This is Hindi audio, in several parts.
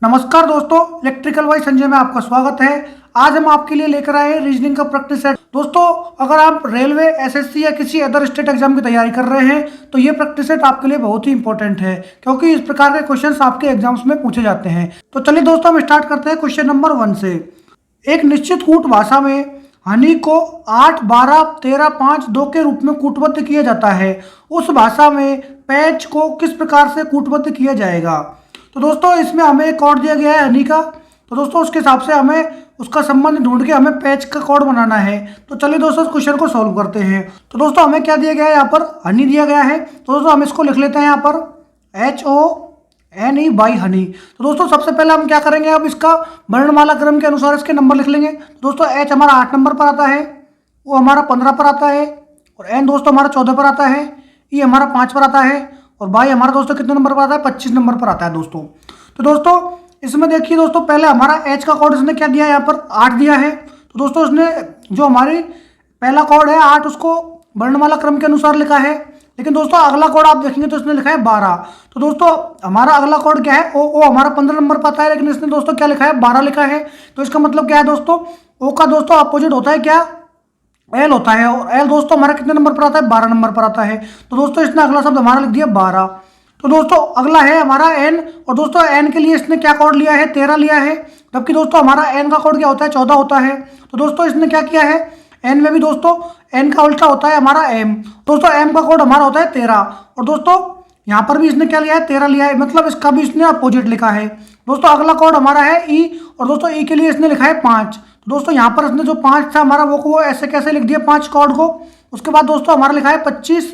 नमस्कार दोस्तों, इलेक्ट्रिकल वाई संजय में आपका स्वागत है। आज हम आपके लिए लेकर आए हैं रीजनिंग का प्रैक्टिस सेट। दोस्तों, अगर आप रेलवे, एसएससी या किसी अदर स्टेट एग्जाम की तैयारी कर रहे हैं तो ये प्रैक्टिस सेट आपके लिए बहुत ही इंपॉर्टेंट है, क्योंकि इस प्रकार के क्वेश्चंस आपके एग्जाम्स में पूछे जाते हैं। तो चलिए दोस्तों, हम स्टार्ट करते हैं क्वेश्चन नंबर 1 से। एक निश्चित कूट भाषा में हनी को 8, 12, 13, 5, 2 के रूप में कूटबद्ध किया जाता है। उस भाषा में पैच को किस प्रकार से कूटबद्ध किया जाएगा? तो दोस्तों, इसमें हमें एक कोड दिया गया है हनी का। तो दोस्तों, उसके हिसाब से हमें उसका संबंध ढूंढ के हमें पैच का कोड बनाना है। तो चलिए दोस्तों, इस क्वेश्चन को सॉल्व करते हैं। तो दोस्तों, हमें क्या दिया गया है? यहाँ पर हनी दिया गया है। तो दोस्तों, हम इसको लिख लेते हैं यहाँ पर HONE बाई हनी। तो दोस्तों, सबसे पहले हम क्या करेंगे? अब इसका वर्णमाला क्रम के अनुसार इसके नंबर लिख लेंगे। दोस्तों, H हमारा 8 नंबर पर आता है, O हमारा 15 पर आता है, और N दोस्तों हमारा 14 पर आता है, E हमारा 5 पर आता है, और बाई हमारा दोस्तों कितने नंबर पर आता है? 25 नंबर पर आता है दोस्तों। तो दोस्तों, इसमें देखिए दोस्तों, पहले हमारा H का कोड इसने क्या दिया है? यहाँ पर 8 दिया है। तो दोस्तों, इसने जो हमारी पहला कोड है 8, उसको वर्णमाला क्रम के अनुसार लिखा है। लेकिन दोस्तों, अगला कोड आप देखेंगे तो इसने लिखा है 12। तो दोस्तों, हमारा अगला कोड क्या है? O हमारा 15 नंबर पर आता है, लेकिन इसने दोस्तों क्या लिखा है? 12 लिखा है। तो इसका मतलब क्या है दोस्तों? O का दोस्तों अपोजिट होता है क्या? L होता है, और L दोस्तों हमारा कितने नंबर पर आता है? 12 नंबर पर आता है। तो दोस्तों, इसने अगला शब्द हमारा लिख दिया 12। तो दोस्तों, अगला है हमारा N, और दोस्तों N के लिए इसने क्या कोड लिया है? 13 लिया है। जबकि दोस्तों हमारा N का कोड क्या होता है? 14 होता है। तो दोस्तों, इसने क्या किया है? N में भी दोस्तों N का उल्टा होता है हमारा M। दोस्तों, M का कोड हमारा होता है 13, और दोस्तों यहाँ पर भी इसने क्या लिया है? 13 लिया है, मतलब इसका भी इसने अपोजिट लिखा है। दोस्तों, अगला कोड हमारा है E, और दोस्तों E के लिए इसने लिखा है 5। तो दोस्तों, यहाँ पर इसने जो 5 था हमारा, वो ऐसे कैसे लिख दिया 5 कोड को। उसके बाद दोस्तों हमारा लिखा है 25,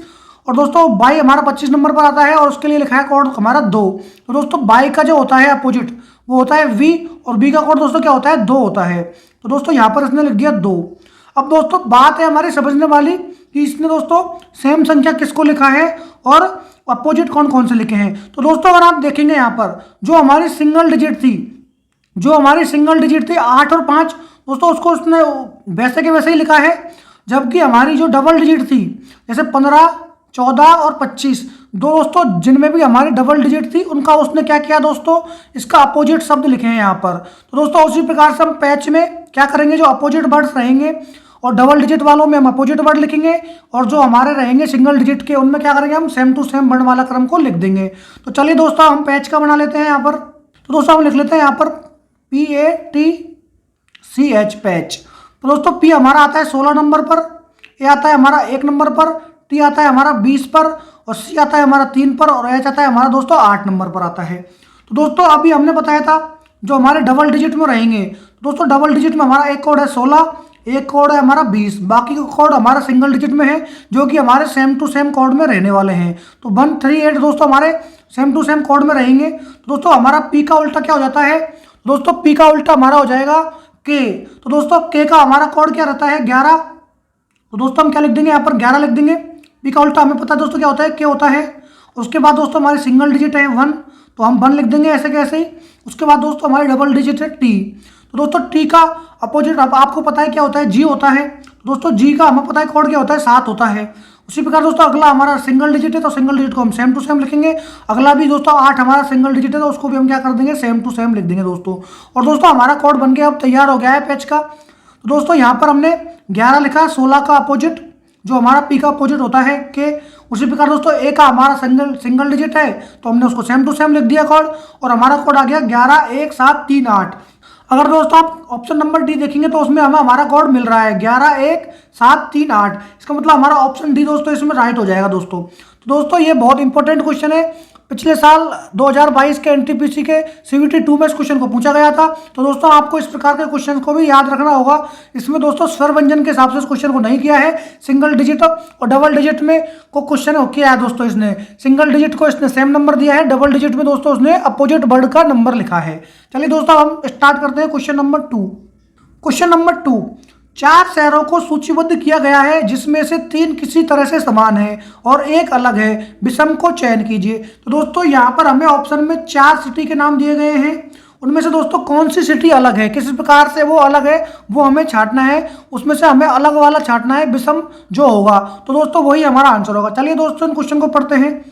और दोस्तों बाई हमारा 25 नंबर पर आता है, और उसके लिए लिखा है कोड हमारा 2। तो दोस्तों, बाई का जो होता है अपोजिट वो होता है V, और B का कोड दोस्तों क्या होता है? 2 होता है। तो दोस्तों, यहाँ पर इसने लिख दिया 2। अब दोस्तों, बात है हमारी समझने वाली कि इसने दोस्तों सेम संख्या किसको लिखा है और अपोजिट कौन कौन से लिखे हैं। तो दोस्तों, अगर आप देखेंगे यहाँ पर जो हमारी सिंगल डिजिट थी 8 और 5, दोस्तों उसको उसने वैसे के वैसे ही लिखा है। जबकि हमारी जो डबल डिजिट थी, जैसे 15, 14 और 25, दोस्तों जिनमें भी हमारी डबल डिजिट थी उनका उसने क्या किया दोस्तों? इसका अपोजिट शब्द लिखे हैं यहाँ पर। तो दोस्तों, उसी प्रकार से हम पैच में क्या करेंगे? जो अपोजिट वर्ड्स रहेंगे और डबल डिजिट वालों में हम अपोजिट वर्ड लिखेंगे, और जो हमारे रहेंगे सिंगल डिजिट के उनमें क्या करेंगे? हम सेम टू सेम वर्णमाला क्रम को लिख देंगे। तो चलिए दोस्तों, हम पैच का बना लेते हैं यहाँ पर। तो दोस्तों, हम लिख लेते हैं यहाँ पर PATCH पैच। तो दोस्तों, P हमारा आता है 16 नंबर पर, A आता है हमारा 1 नंबर पर, T आता है हमारा 20 पर, और C आता है हमारा 3 पर, और H आता है हमारा दोस्तों 8 नंबर पर आता है। तो दोस्तों, अभी हमने बताया था जो हमारे डबल डिजिट में रहेंगे। दोस्तों, डबल डिजिट में हमारा एक कोड है 16, एक कोड है हमारा 20, बाकी का कोड हमारा सिंगल डिजिट में है, जो कि हमारे सेम टू सेम कोड में रहने वाले हैं। तो 138 दोस्तों हमारे सेम टू सेम कोड में रहेंगे। तो दोस्तों, हमारा P का उल्टा क्या हो जाता है? दोस्तों, P का उल्टा हमारा हो जाएगा K। तो दोस्तों, K का हमारा कोड क्या रहता है? 11। तो दोस्तों, हम क्या लिख देंगे यहाँ पर? 11 लिख देंगे। P का उल्टा हमें पता है दोस्तों क्या होता है? K होता है। उसके बाद दोस्तों हमारी सिंगल डिजिट है 1, तो हम 1 लिख देंगे ऐसे कैसे ही। उसके बाद दोस्तों हमारी डबल डिजिट है T। तो दोस्तों, T का अपोजिट आपको पता है क्या होता है? G होता है। तो दोस्तों, G का हमें पता है कोड क्या होता है? 7 होता है। उसी प्रकार दोस्तों, अगला हमारा सिंगल डिजिट है, तो सिंगल डिजिट को हम सेम टू सेम लिखेंगे। अगला भी दोस्तों 8 हमारा सिंगल डिजिट है, तो उसको भी हम क्या कर देंगे? सेम टू सेम लिख देंगे दोस्तों। और दोस्तों, हमारा कोड बन के अब तैयार हो गया है पैच का। तो दोस्तों, यहाँ पर हमने 11 लिखा, 16 का अपोजिट जो हमारा P का अपोजिट होता है K। उसी प्रकार दोस्तों, A का हमारा सिंगल डिजिट है, तो हमने उसको सेम टू सेम लिख दिया कोड, और हमारा कोड आ गया 11 1 7 3 8। अगर दोस्तों आप ऑप्शन नंबर डी देखेंगे तो उसमें हमें हमारा कोड मिल रहा है 11 1 7 3 8। इसका मतलब हमारा ऑप्शन डी दोस्तों इसमें राइट हो जाएगा दोस्तों। तो दोस्तों, ये बहुत इंपॉर्टेंट क्वेश्चन है। पिछले साल 2022 के NTPC के CVT 2 में इस क्वेश्चन को पूछा गया था। तो दोस्तों, आपको इस प्रकार के क्वेश्चन को भी याद रखना होगा। इसमें दोस्तों स्वर व्यंजन के हिसाब से इस क्वेश्चन को नहीं किया है। सिंगल डिजिट और डबल डिजिट में को क्वेश्चन किया है दोस्तों। इसने सिंगल डिजिट को इसने सेम नंबर दिया है, डबल डिजिट में दोस्तों उसने अपोजिट वर्ड का नंबर लिखा है। चलिए दोस्तों, हम स्टार्ट करते हैं क्वेश्चन नंबर 2। क्वेश्चन नंबर 2, 4 शहरों को सूचीबद्ध किया गया है जिसमें से 3 किसी तरह से समान है और एक अलग है। विषम को चयन कीजिए। तो दोस्तों, यहाँ पर हमें ऑप्शन में 4 सिटी के नाम दिए गए हैं। उनमें से दोस्तों कौन सी सिटी अलग है, किस प्रकार से वो अलग है, वो हमें छांटना है। उसमें से हमें अलग वाला छांटना है, विषम जो होगा। तो दोस्तों, वही हमारा आंसर होगा। चलिए दोस्तों, इन क्वेश्चन को पढ़ते हैं।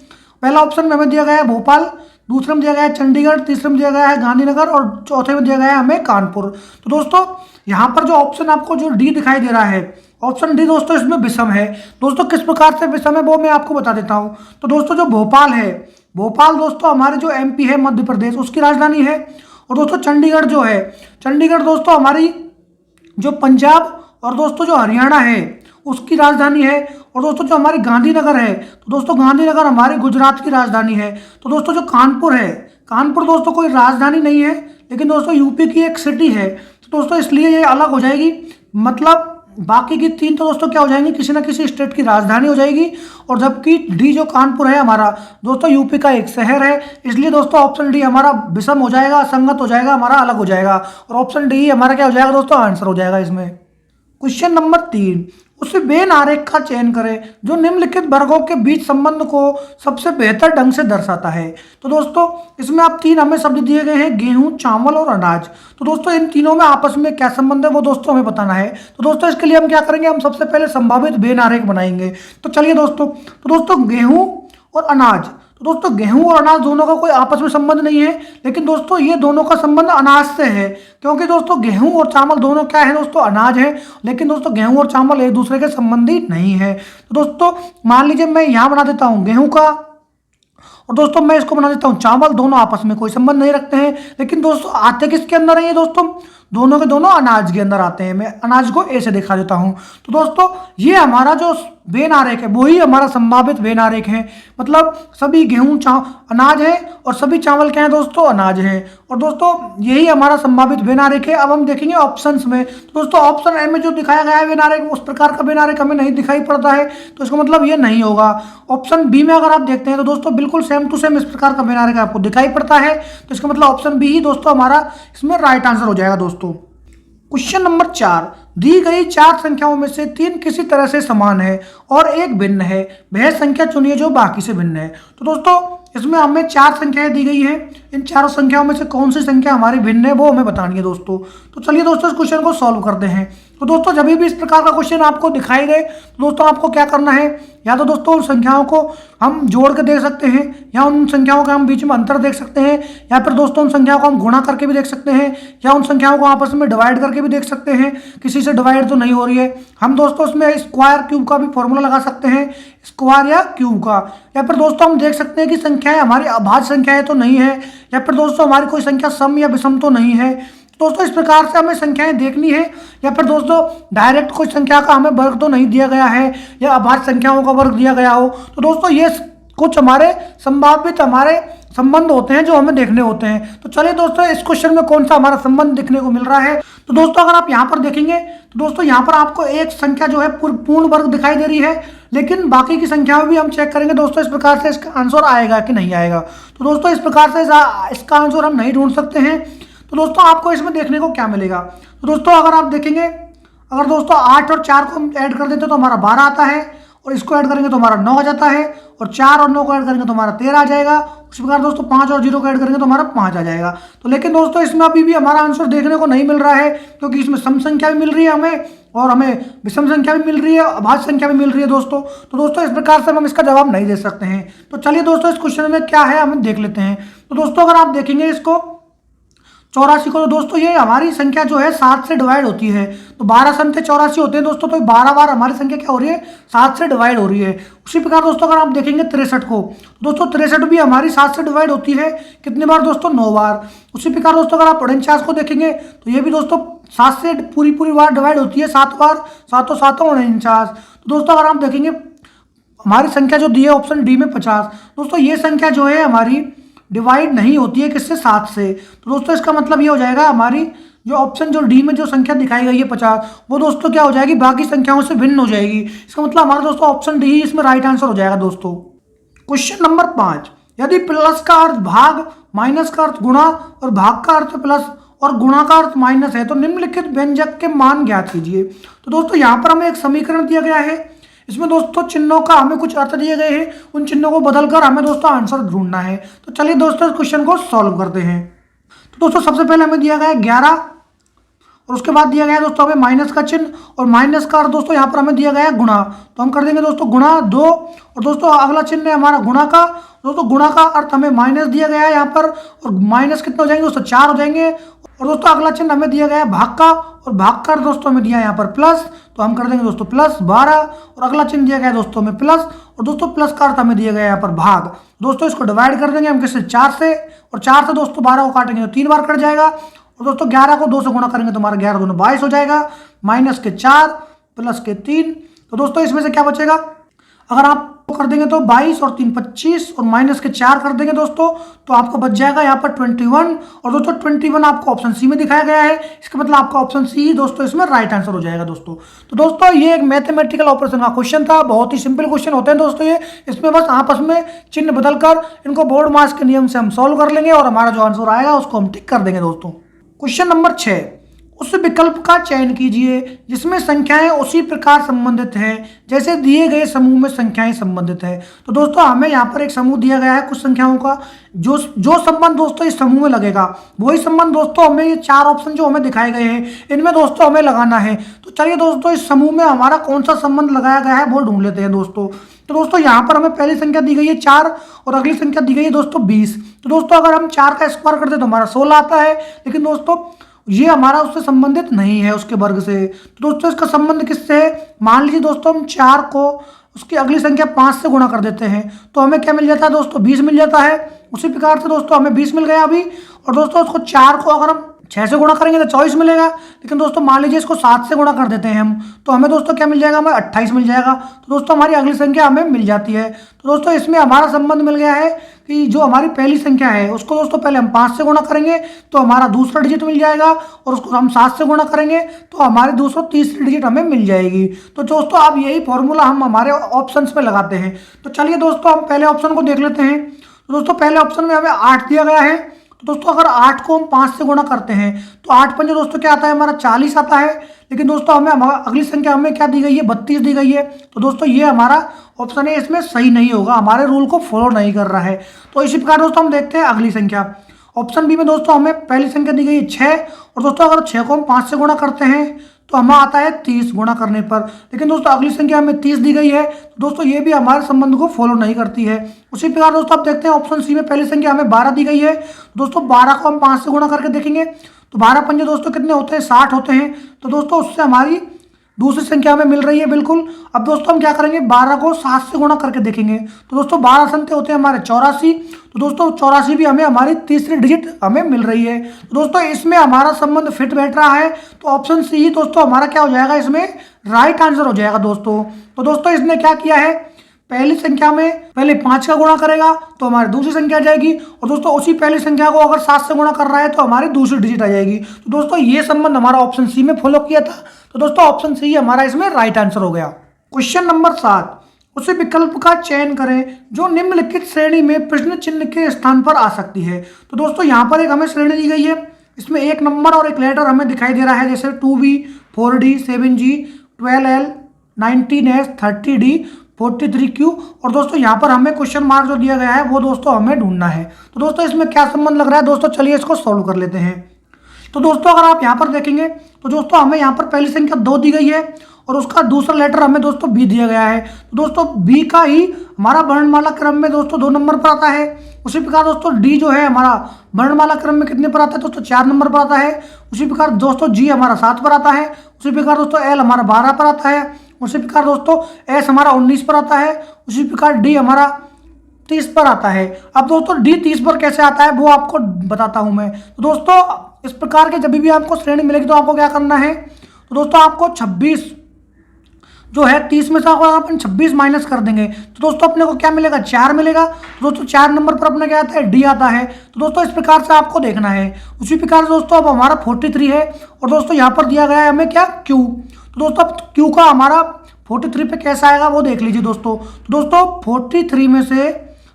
पहला ऑप्शन में हमें दिया गया है भोपाल, दूसरे में दिया गया है चंडीगढ़, तीसरे में दिया गया है गांधीनगर और चौथे में दिया गया है हमें कानपुर। तो दोस्तों यहाँ पर जो ऑप्शन आपको जो डी दिखाई दे रहा है, ऑप्शन डी दोस्तों इसमें विषम है। दोस्तों किस प्रकार से विषम है वो मैं आपको बता देता हूँ। तो दोस्तों जो भोपाल है, भोपाल दोस्तों हमारे जो एमपी है मध्य प्रदेश उसकी राजधानी है। और दोस्तों चंडीगढ़ जो है, चंडीगढ़ दोस्तों हमारी जो पंजाब और दोस्तों जो हरियाणा है उसकी राजधानी है। और दोस्तों जो हमारी गांधीनगर है, तो दोस्तों गांधीनगर हमारी गुजरात की राजधानी है। तो दोस्तों जो कानपुर है, कानपुर दोस्तों कोई राजधानी नहीं है लेकिन दोस्तों यूपी की एक सिटी है। तो दोस्तों इसलिए ये अलग हो जाएगी, मतलब बाकी की तीन तो दोस्तों क्या हो जाएंगी, किसी ना किसी स्टेट की राजधानी हो जाएगी। और जबकि डी जो कानपुर है हमारा दोस्तों यूपी का एक शहर है, इसलिए दोस्तों ऑप्शन डी हमारा विषम हो जाएगा, असंगत हो जाएगा, हमारा अलग हो जाएगा। और ऑप्शन डी हमारा क्या हो जाएगा दोस्तों, आंसर हो जाएगा इसमें। क्वेश्चन नंबर 3, उस वेन आरेख का चयन करें जो निम्नलिखित वर्गों के बीच संबंध को सबसे बेहतर ढंग से दर्शाता है। तो दोस्तों इसमें आप 3 हमें शब्द दिए गए हैं, गेहूं, चावल और अनाज। तो दोस्तों इन तीनों में आपस में क्या संबंध है वो दोस्तों हमें बताना है। तो दोस्तों इसके लिए हम क्या करेंगे, हम सबसे पहले संभावित वेन आरेख बनाएंगे। तो चलिए दोस्तों, तो दोस्तों गेहूं और अनाज, तो दोस्तों गेहूं और अनाज दोनों का कोई आपस में संबंध नहीं है, लेकिन दोस्तों ये दोनों का संबंध अनाज से है, क्योंकि दोस्तों गेहूं और चावल दोनों क्या है दोस्तों, अनाज है। लेकिन दोस्तों गेहूं और चावल एक दूसरे के संबंधी नहीं है। तो दोस्तों मान लीजिए मैं यहाँ बना देता हूँ गेहूं का, और दोस्तों मैं इसको बना देता हूँ चावल, दोनों आपस में कोई संबंध नहीं रखते हैं। लेकिन दोस्तों आते किसके अंदर है ये दोस्तों, दोनों के दोनों अनाज के अंदर आते हैं। मैं अनाज को ए से दिखा देता हूं। तो दोस्तों ये हमारा जो वेन आरेख है वही हमारा संभावित वेन आरेख है, मतलब सभी गेहूं अनाज है और सभी चावल क्या है दोस्तों, अनाज है। और दोस्तों यही हमारा संभावित वेन आरेख है। अब हम देखेंगे ऑप्शंस में। तो दोस्तों ऑप्शन ए में जो दिखाया गया है वेन आरेख, उस प्रकार का वेन आरेख हमें नहीं दिखाई पड़ता है, तो इसका मतलब ये नहीं होगा। ऑप्शन बी में अगर आप देखते हैं तो दोस्तों बिल्कुल सेम टू सेम इस प्रकार का वेन आरेख आपको दिखाई पड़ता है, तो इसका मतलब ऑप्शन बी ही दोस्तों हमारा इसमें राइट आंसर हो जाएगा दोस्तों। क्वेश्चन नंबर 4, दी गई 4 संख्याओं में से 3 किसी तरह से समान है और एक भिन्न है, वह संख्या चुनिए जो बाकी से भिन्न है। तो दोस्तों इसमें हमें 4 संख्याएं दी गई हैं, इन चारों संख्याओं में से कौन सी संख्या हमारी भिन्न है वो हमें बतानी है दोस्तों। तो चलिए दोस्तों इस क्वेश्चन को सॉल्व करते हैं। तो दोस्तों जब भी इस प्रकार का क्वेश्चन आपको दिखाई दे तो दोस्तों आपको क्या करना है, या तो दोस्तों उन संख्याओं को हम जोड़ के देख सकते हैं, या उन संख्याओं का हम बीच में अंतर देख सकते हैं, या फिर दोस्तों उन संख्याओं को हम गुणा करके भी देख सकते हैं, या उन संख्याओं को आपस में डिवाइड करके भी देख सकते हैं। किसी से डिवाइड तो नहीं हो रही है, हम दोस्तों उसमें स्क्वायर क्यूब का भी फॉर्मूला लगा सकते हैं, स्क्वायर या क्यूब का। या फिर दोस्तों हम देख सकते हैं कि संख्याएं हमारी अभाज्य संख्याएं तो नहीं है, या फिर दोस्तों हमारी कोई संख्या सम या विषम तो नहीं है। दोस्तों इस प्रकार से हमें संख्याएं देखनी है। या फिर दोस्तों डायरेक्ट कोई संख्या का हमें वर्ग तो नहीं दिया गया है, या अभाज्य संख्याओं का वर्ग दिया गया हो। तो दोस्तों ये कुछ हमारे संभावित हमारे संबंध होते हैं जो हमें देखने होते हैं। तो चलिए दोस्तों इस क्वेश्चन में कौन सा हमारा संबंध देखने को मिल रहा है। तो दोस्तों अगर आप यहाँ पर देखेंगे तो दोस्तों यहाँ पर आपको एक संख्या जो है पूर्ण वर्ग दिखाई दे रही है, लेकिन बाकी की संख्याओं भी हम चेक करेंगे दोस्तों इस प्रकार से इसका आंसर आएगा कि नहीं आएगा। तो दोस्तों इस प्रकार से इसका आंसर हम नहीं ढूंढ सकते हैं। तो दोस्तों आपको इसमें देखने को क्या मिलेगा, तो दोस्तों अगर आप देखेंगे, अगर दोस्तों 8 और 4 को हम ऐड कर देते हैं तो हमारा 12 आता है, और इसको ऐड करेंगे तो हमारा 9 आ जाता है, और 4 और 9 को ऐड करेंगे तो हमारा 13 आ जाएगा। उसी प्रकार दोस्तों 5 और 0 को ऐड करेंगे तो हमारा 5 आ जाएगा। तो लेकिन दोस्तों इसमें अभी भी हमारा आंसर देखने को नहीं मिल रहा है, क्योंकि इसमें सम संख्या भी मिल रही है हमें, और हमें विषम संख्या भी मिल रही है, अभाज्य संख्या भी मिल रही है दोस्तों। तो दोस्तों इस प्रकार से हम इसका जवाब नहीं दे सकते हैं। तो चलिए दोस्तों इस क्वेश्चन में क्या है हम देख लेते हैं। तो दोस्तों अगर आप देखेंगे इसको 84 को, तो दोस्तों ये हमारी संख्या जो है 7 से डिवाइड होती है। तो 12 संख्या 84 होते हैं दोस्तों, तो 12 बार हमारी संख्या क्या हो रही है, 7 से डिवाइड हो रही है। उसी प्रकार दोस्तों अगर आप देखेंगे 63 को, तो दोस्तों 63 भी हमारी 7 से डिवाइड होती है, कितनी बार दोस्तों, 9 बार। उसी प्रकार दोस्तों अगर आप 49 को देखेंगे तो ये भी दोस्तों 7 से पूरी बार डिवाइड होती है, 7 बार, 7 7 49। तो दोस्तों अगर आप देखेंगे हमारी संख्या जो दी है ऑप्शन डी में 50, दोस्तों ये संख्या जो है हमारी डिवाइड नहीं होती है किससे, 7 से। तो दोस्तों इसका मतलब ये हो जाएगा हमारी जो ऑप्शन जो डी में जो संख्या दिखाई गई है 50, वो दोस्तों क्या हो जाएगी, बाकी संख्याओं से भिन्न हो जाएगी। इसका मतलब हमारा दोस्तों ऑप्शन डी इसमें राइट आंसर हो जाएगा दोस्तों। क्वेश्चन नंबर 5, यदि प्लस का अर्थ भाग, माइनस का अर्थ गुणा और भाग का अर्थ प्लस और गुणा का अर्थ माइनस है तो निम्नलिखित व्यंजक के मान ज्ञात कीजिए। तो दोस्तों यहाँ पर हमें एक समीकरण दिया गया है, इसमें दोस्तों चिन्हों का हमें कुछ अर्थ दिए गए हैं, उन चिन्हों को बदलकर हमें दोस्तों आंसर ढूंढना है। तो चलिए दोस्तों इस क्वेश्चन को सॉल्व करते हैं। तो दोस्तों सबसे पहले हमें दिया गया है 11 और उसके बाद दिया गया है दोस्तों हमें माइनस का चिन्ह, और माइनस का दोस्तों यहाँ पर हमें दिया गया है गुणा, तो हम कर देंगे दोस्तों गुणा 2। और दोस्तों अगला चिन्ह है हमारा गुणा का, दोस्तों गुणा का अर्थ हमें माइनस दिया गया है यहाँ पर, और माइनस कितने हो जाएंगे दोस्तों 4 हो जाएंगे। और दोस्तों अगला चिन्ह हमें दिया गया है भाग का, और भाग कर दोस्तों हमें दिया है यहाँ पर प्लस, तो हम कर देंगे दोस्तों प्लस 12। और अगला चिन्ह दिया गया है दोस्तों हमें प्लस, और दोस्तों प्लस का अर्थ हमें दिया गया है यहाँ पर भाग। दोस्तों इसको डिवाइड कर देंगे हम किससे 4 से, और 4 से दोस्तों 12 को काटेंगे तो 3 बार कट जाएगा। और दोस्तों 11 को 2 से गुणा करेंगे तो हमारा 11 दूनी 22 हो जाएगा, माइनस के 4 प्लस के 3। तो दोस्तों इसमें से क्या बचेगा, अगर आप कर देंगे तो 22 और 3 25, और माइनस के 4 कर देंगे दोस्तों तो आपको बच जाएगा यहाँ पर 21। और दोस्तों 21 आपको ऑप्शन सी में दिखाया गया है, इसका मतलब आपका ऑप्शन सी दोस्तों इसमें राइट आंसर हो जाएगा दोस्तों। तो दोस्तों ये एक मैथमेटिकल ऑपरेशन का क्वेश्चन था, बहुत ही सिंपल क्वेश्चन होते हैं दोस्तों ये, इसमें बस आपस में चिन्ह बदलकर इनको बोर्ड मास के नियम से हम सॉल्व कर लेंगे, और हमारा जो आंसर आएगा उसको हम टिक कर देंगे दोस्तों। क्वेश्चन नंबर 6, उस विकल्प का चयन कीजिए जिसमें संख्याएं उसी प्रकार संबंधित हैं जैसे दिए गए समूह में संख्याएं संबंधित है। तो दोस्तों हमें यहाँ पर एक समूह दिया गया है कुछ संख्याओं का, जो संबंध दोस्तों इस समूह में लगेगा वही संबंध दोस्तों हमें ये 4 ऑप्शन जो हमें दिखाए गए हैं इनमें दोस्तों हमें लगाना है। तो चलिए दोस्तों इस समूह में हमारा कौन सा संबंध लगाया गया है वो ढूंढ लेते हैं दोस्तों। तो दोस्तों यहाँ पर हमें पहली संख्या दी गई है 4, और अगली संख्या दी गई है दोस्तों 20। तो दोस्तों अगर हम 4 का स्क्वायर करते तो हमारा 16 आता है, लेकिन दोस्तों ये हमारा उससे संबंधित नहीं है उसके वर्ग से। तो दोस्तों इसका संबंध किससे है, मान लीजिए दोस्तों हम 4 को उसकी अगली संख्या 5 से गुणा कर देते हैं तो हमें क्या मिल जाता है दोस्तों 20 मिल जाता है। उसी प्रकार से दोस्तों हमें 20 मिल गया अभी, और दोस्तों उसको 4 को अगर हम 6 से गुणा करेंगे तो 24 मिलेगा, लेकिन दोस्तों मान लीजिए इसको 7 से गुणा कर देते हैं हम तो हमें दोस्तों क्या मिल जाएगा, हमें 28 मिल जाएगा। तो दोस्तों हमारी अगली संख्या हमें मिल जाती है। तो दोस्तों इसमें हमारा संबंध मिल गया है कि जो हमारी पहली संख्या है उसको दोस्तों पहले हम 5 से गुणा करेंगे तो हमारा दूसरा डिजिट मिल जाएगा, और उसको हम 7 से गुणा करेंगे तो हमारी दोस्तों तीसरी डिजिट हमें मिल जाएगी। तो दोस्तों अब यही फॉर्मूला हम हमारे ऑप्शंस में लगाते हैं। तो चलिए दोस्तों हम पहले ऑप्शन को देख लेते हैं। तो दोस्तों पहले ऑप्शन में हमें 8 दिया गया है, तो दोस्तों अगर 8 को हम 5 से गुणा करते हैं तो 8 पंजे दोस्तों क्या आता है, हमारा 40 आता है। लेकिन दोस्तों हमें अगली संख्या हमें क्या दी गई है, 32 दी गई है। तो दोस्तों ये हमारा ऑप्शन है इसमें सही नहीं होगा, हमारे रूल को फॉलो नहीं कर रहा है। तो इसी प्रकार दोस्तों हम देखते हैं अगली संख्या। ऑप्शन बी में दोस्तों हमें पहली संख्या दी गई है 6, और दोस्तों अगर 6 को हम 5 से गुणा करते हैं तो हमें आता है 30 गुणा करने पर। लेकिन दोस्तों अगली संख्या हमें 30 दी गई है, तो दोस्तों ये भी हमारे संबंध को फॉलो नहीं करती है। उसी प्रकार दोस्तों आप देखते हैं ऑप्शन सी में पहली संख्या हमें 12 दी गई है, दोस्तों 12 को हम 5 से गुणा करके देखेंगे तो 12 पंजे दोस्तों कितने होते हैं, 60 होते हैं। तो दोस्तों उससे हमारी दूसरी संख्या हमें मिल रही है बिल्कुल। अब दोस्तों हम क्या करेंगे, 12 को 7 से गुणा करके देखेंगे तो दोस्तों 12 संख्या होते हैं हमारे 84। तो दोस्तों 84 भी हमें हमारी तीसरी डिजिट हमें मिल रही है। तो दोस्तों इसमें हमारा संबंध फिट बैठ रहा है, तो ऑप्शन सी ही दोस्तों हमारा क्या हो जाएगा, इसमें राइट आंसर हो जाएगा दोस्तों। तो दोस्तों इसने क्या किया है, पहली संख्या में पहले 5 का गुणा करेगा तो हमारी दूसरी संख्या आ जाएगी, और दोस्तों उसी पहली संख्या को अगर 7 से गुणा कर रहा है तो हमारी दूसरी डिजिट आ जाएगी। तो दोस्तों ये संबंध हमारा ऑप्शन सी में फॉलो किया था, तो दोस्तों ऑप्शन सी हमारा इसमें राइट आंसर हो गया। क्वेश्चन नंबर 7, उसी विकल्प का चयन करें जो निम्नलिखित श्रेणी में प्रश्न चिन्ह के स्थान पर आ सकती है। तो दोस्तों यहाँ पर एक हमें श्रेणी दी गई है, इसमें एक नंबर और एक लेटर हमें दिखाई दे रहा है, जैसे 2B 4D 7G 12L 19S 30D 43Q। और दोस्तों यहाँ पर हमें क्वेश्चन मार्क जो दिया गया है वो दोस्तों हमें ढूंढना है। तो दोस्तों इसमें क्या संबंध लग रहा है दोस्तों, चलिए इसको सॉल्व कर लेते हैं। तो दोस्तों अगर आप यहाँ पर देखेंगे तो दोस्तों हमें यहाँ पर पहली संख्या 2 दी गई है, और उसका दूसरा लेटर हमें दोस्तों बी दिया गया है। तो दोस्तों बी का ही हमारा वर्णमाला क्रम में दोस्तों 2 नंबर पर आता है। उसी प्रकार दोस्तों डी जो है हमारा वर्णमाला क्रम में कितने पर आता है दोस्तों, 4 नंबर पर आता है। उसी प्रकार दोस्तों जी हमारा 7 पर आता है। उसी प्रकार दोस्तों एल हमारा 12 पर आता है। उसी प्रकार दोस्तों एस हमारा 19 पर आता है। उसी प्रकार डी हमारा 30 पर आता है। अब दोस्तों डी 30 पर कैसे आता है वो आपको बताता हूं मैं। तो दोस्तों इस प्रकार के जब भी आपको श्रेणी मिलेगी तो आपको क्या करना है, तो दोस्तों आपको 26 जो है 30 में से अपन 26 माइनस कर देंगे तो दोस्तों अपने को क्या मिलेगा, 4 मिलेगा। तो दोस्तों 4 नंबर पर अपने क्या आता है, डी आता है। तो दोस्तों इस प्रकार से आपको देखना है। उसी प्रकार से दोस्तों अब हमारा 43 है, और दोस्तों यहाँ पर दिया गया है हमें क्या, क्यू। तो दोस्तों अब क्यू का हमारा 43 पे कैसा आएगा वो देख लीजिए दोस्तों। तो दोस्तों 43 में से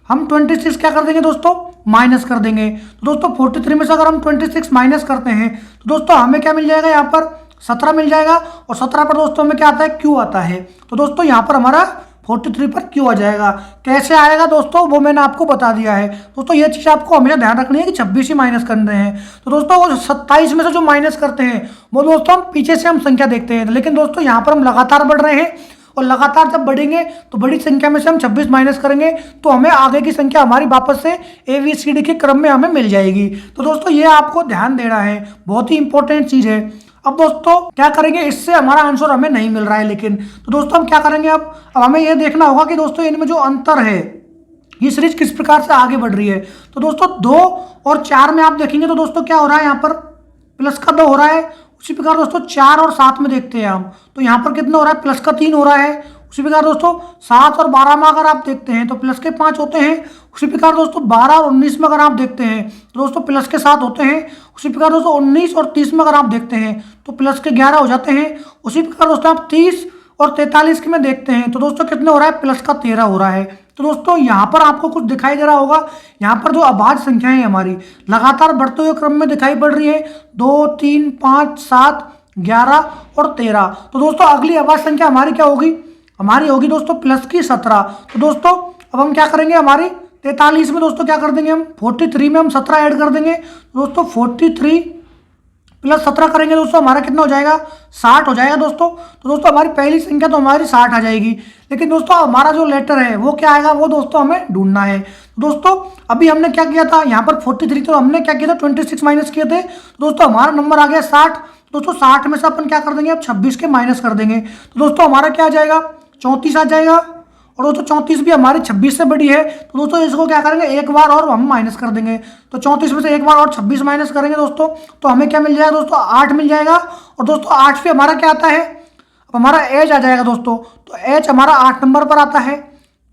हम 26 क्या कर देंगे दोस्तों, माइनस कर देंगे। तो दोस्तों 43 में से अगर हम 26 माइनस करते हैं तो दोस्तों हमें क्या मिल जाएगा, यहाँ पर 17 मिल जाएगा। और 17 पर दोस्तों हमें क्या आता है, क्यू आता है। तो दोस्तों यहाँ पर हमारा 43 पर क्यों आ जाएगा। कैसे आएगा दोस्तों वो मैंने आपको बता दिया है। दोस्तों ये चीज़ आपको हमेशा ध्यान रखनी है कि 26 ही माइनस कर रहे हैं। तो दोस्तों वो 27 में से जो माइनस करते हैं वो दोस्तों हम पीछे से हम संख्या देखते हैं, लेकिन दोस्तों यहाँ पर हम लगातार बढ़ रहे हैं और लगातार जब बढ़ेंगे तो बड़ी संख्या में से हम 26 माइनस करेंगे तो हमें आगे की संख्या हमारी वापस से ABCD के क्रम में हमें मिल जाएगी। तो दोस्तों ये आपको ध्यान देना है, बहुत ही इंपॉर्टेंट चीज़ है। अब दोस्तों क्या करेंगे, इससे हमारा आंसर हमें नहीं मिल रहा है, लेकिन तो दोस्तों हम क्या करेंगे, अब हमें यह देखना होगा कि दोस्तों इनमें जो अंतर है ये सीरीज किस प्रकार से आगे बढ़ रही है। तो दोस्तों 2 और 4 में आप देखेंगे तो दोस्तों क्या हो रहा है, यहाँ पर प्लस का 2 हो रहा है। उसी प्रकार दोस्तों 4 और 7 में देखते हैं हम, तो यहाँ पर कितना हो रहा है, प्लस का 3 हो रहा है। उसी प्रकार दोस्तों 7 और 12 में अगर आप देखते हैं तो प्लस के 5 होते हैं। उसी प्रकार दोस्तों 12 और 19 में अगर आप देखते हैं तो दोस्तों प्लस के 7 होते हैं। उसी प्रकार दोस्तों 19 और 30 में अगर आप देखते हैं तो प्लस के 11 हो जाते हैं। उसी प्रकार दोस्तों आप 30 और 43 में देखते हैं तो दोस्तों कितने हो रहा है, प्लस का 13 हो रहा है। तो दोस्तों यहाँ पर आपको कुछ दिखाई दे रहा होगा, यहाँ पर जो अभाज्य संख्याएं हमारी लगातार बढ़ते हुए क्रम में दिखाई पड़ रही है, 2, 3, 5, 7, 11 और 13। तो दोस्तों अगली अभाज्य संख्या हमारी क्या होगी, हमारी होगी दोस्तों प्लस की 17। तो दोस्तों अब हम क्या करेंगे, हमारी 43 में दोस्तों क्या कर देंगे, हम 43 में हम 17 ऐड कर देंगे। दोस्तों 43 प्लस 17 करेंगे दोस्तों हमारा कितना हो जाएगा, 60 हो जाएगा दोस्तों। तो दोस्तों हमारी पहली संख्या तो हमारी 60 आ जाएगी, लेकिन दोस्तों हमारा जो लेटर है वो क्या आएगा, वो दोस्तों हमें ढूंढना है। दोस्तों अभी हमने क्या किया था, यहाँ पर 43 तो हमने क्या किया था 26 माइनस किए थे। तो दोस्तों हमारा नंबर आ गया 60। दोस्तों 60 में से अपन क्या कर देंगे, अब 26 के माइनस कर देंगे। तो दोस्तों हमारा क्या आ जाएगा, 34 आ जाएगा। और दोस्तों 34 भी हमारी 26 से बड़ी है, तो दोस्तों इसको क्या करेंगे, एक बार और हम माइनस कर देंगे। तो 34 में से एक बार और 26 माइनस करेंगे दोस्तों, तो हमें क्या मिल जाएगा दोस्तों, 8 मिल जाएगा। और दोस्तों 8 पे हमारा क्या आता है, अब हमारा एज आ जाएगा दोस्तों, तो एच हमारा 8 नंबर पर आता है।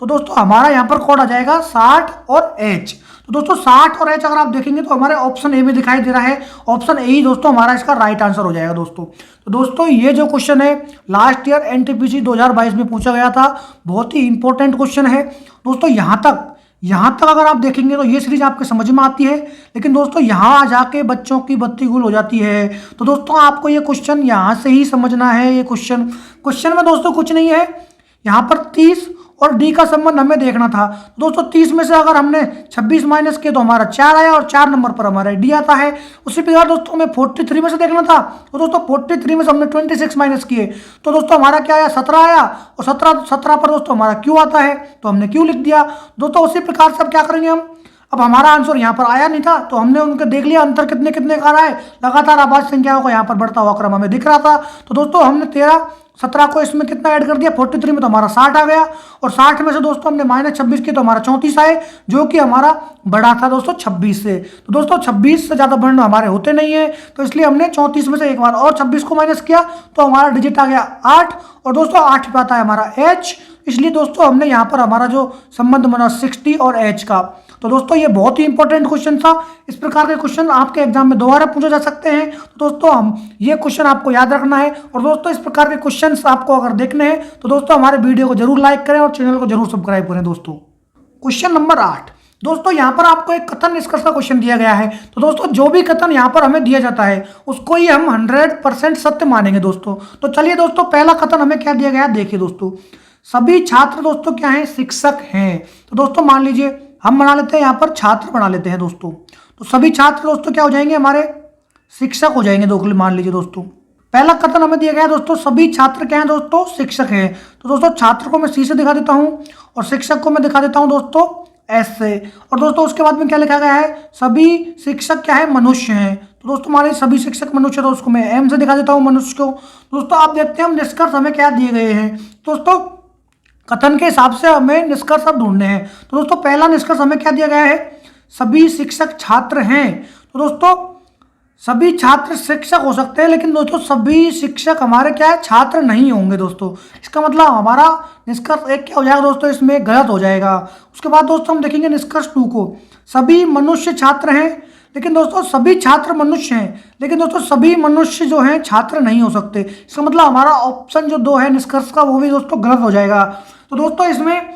तो दोस्तों हमारा यहाँ पर कोड आ जाएगा 60 और एच। तो दोस्तों 60 और एच अगर आप देखेंगे तो हमारे ऑप्शन ए में दिखाई दे रहा है, ऑप्शन ए ही दोस्तों हमारा इसका राइट आंसर हो जाएगा दोस्तों। तो दोस्तों ये जो क्वेश्चन है लास्ट ईयर NTPC 2022 में पूछा गया था, बहुत ही इंपॉर्टेंट क्वेश्चन है दोस्तों। यहाँ तक अगर आप देखेंगे तो ये सीरीज आपके समझ में आती है, लेकिन दोस्तों यहाँ जाके बच्चों की बत्ती गुल हो जाती है। तो दोस्तों आपको ये क्वेश्चन यहाँ से ही समझना है। ये क्वेश्चन में दोस्तों कुछ नहीं है, यहाँ पर 30 और डी का संबंध हमें देखना था। तो दोस्तों 30 में से अगर हमने 26 माइनस किए तो हमारा 4 आया और 4 नंबर पर हमारा डी आता है। उसी प्रकार दोस्तों हमें 43 में से देखना था, तो दोस्तों 43 में से हमने 26 माइनस किए तो दोस्तों हमारा क्या आया, 17 आया। और 17 पर दोस्तों हमारा क्यू आता है, तो हमने क्यू लिख दिया दोस्तों। उसी प्रकार से अब क्या करेंगे हम, अब हमारा आंसर यहाँ पर आया नहीं था तो हमने उनके देख लिया अंतर कितने कितने का रहा है, लगातार अभाज्य संख्याओं का यहाँ पर बढ़ता हुआ क्रम हमें दिख रहा था। तो दोस्तों हमने 17 को इसमें कितना ऐड कर दिया, 43 में तो हमारा 60 आ गया। और 60 में से दोस्तों हमने -26 किया तो हमारा 34 आए, जो कि हमारा बड़ा था दोस्तों 26 से। तो दोस्तों 26 से ज़्यादा बढ़ना हमारे होते नहीं है, तो इसलिए हमने 34 में से एक बार और 26 को माइनस किया तो हमारा डिजिट आ गया 8। और दोस्तों 8 पे आता है हमारा एच, इसलिए दोस्तों हमने यहाँ पर हमारा जो संबंध बना 60 और एच का। तो दोस्तों ये बहुत ही इंपॉर्टेंट क्वेश्चन था। इस प्रकार के क्वेश्चन आपके एग्जाम में दोबारा पूछे जा सकते हैं, तो दोस्तों हम ये क्वेश्चन आपको याद रखना है। और दोस्तों इस प्रकार के क्वेश्चन आपको अगर देखने हैं तो दोस्तों हमारे वीडियो को जरूर लाइक करें और चैनल को जरूर सब्सक्राइब करें दोस्तों। क्वेश्चन नंबर 8 दोस्तों, यहाँ पर आपको एक कथन निष्कर्ष का क्वेश्चन दिया गया है। तो दोस्तों जो भी कथन यहाँ पर हमें दिया जाता है उसको ही हम 100% सत्य मानेंगे दोस्तों। तो चलिए दोस्तों पहला कथन हमें क्या दिया गया, देखिए दोस्तों, सभी छात्र दोस्तों क्या हैं, शिक्षक हैं। तो दोस्तों मान लीजिए हम बना लेते हैं, यहाँ पर छात्र बना लेते हैं दोस्तों। तो सभी छात्र दोस्तों क्या हो जाएंगे, हमारे शिक्षक हो जाएंगे दोस्तों। मान लीजिए दोस्तों पहला कथन हमें दिया गया है दोस्तों, सभी छात्र क्या हैं दोस्तों, शिक्षक हैं। तो दोस्तों छात्र को मैं सी से दिखा देता हूँ और शिक्षक को मैं दिखा देता हूँ दोस्तों एस से। और दोस्तों उसके बाद में क्या लिखा गया है, सभी शिक्षक क्या है, मनुष्य हैं। तो दोस्तों हमारे सभी शिक्षक मनुष्य, तो उसको मैं एम से दिखा देता हूँ मनुष्य को। दोस्तों आप देखते हैं हम निष्कर्ष हमें क्या दिए गए हैं। दोस्तों कथन के हिसाब से हमें निष्कर्ष अब ढूंढने हैं। तो दोस्तों पहला निष्कर्ष हमें क्या दिया गया है, सभी शिक्षक छात्र हैं। तो दोस्तों सभी छात्र शिक्षक हो सकते हैं, लेकिन दोस्तों सभी शिक्षक हमारे क्या है, छात्र नहीं होंगे दोस्तों। इसका मतलब हमारा निष्कर्ष एक क्या हो जाएगा दोस्तों, इसमें गलत हो जाएगा। उसके बाद दोस्तों हम देखेंगे निष्कर्ष 2 को, सभी मनुष्य छात्र हैं, लेकिन दोस्तों सभी छात्र मनुष्य हैं, लेकिन दोस्तों सभी मनुष्य जो हैं छात्र नहीं हो सकते। इसका मतलब हमारा ऑप्शन जो 2 है निष्कर्ष का, वो भी दोस्तों गलत हो जाएगा। तो दोस्तों इसमें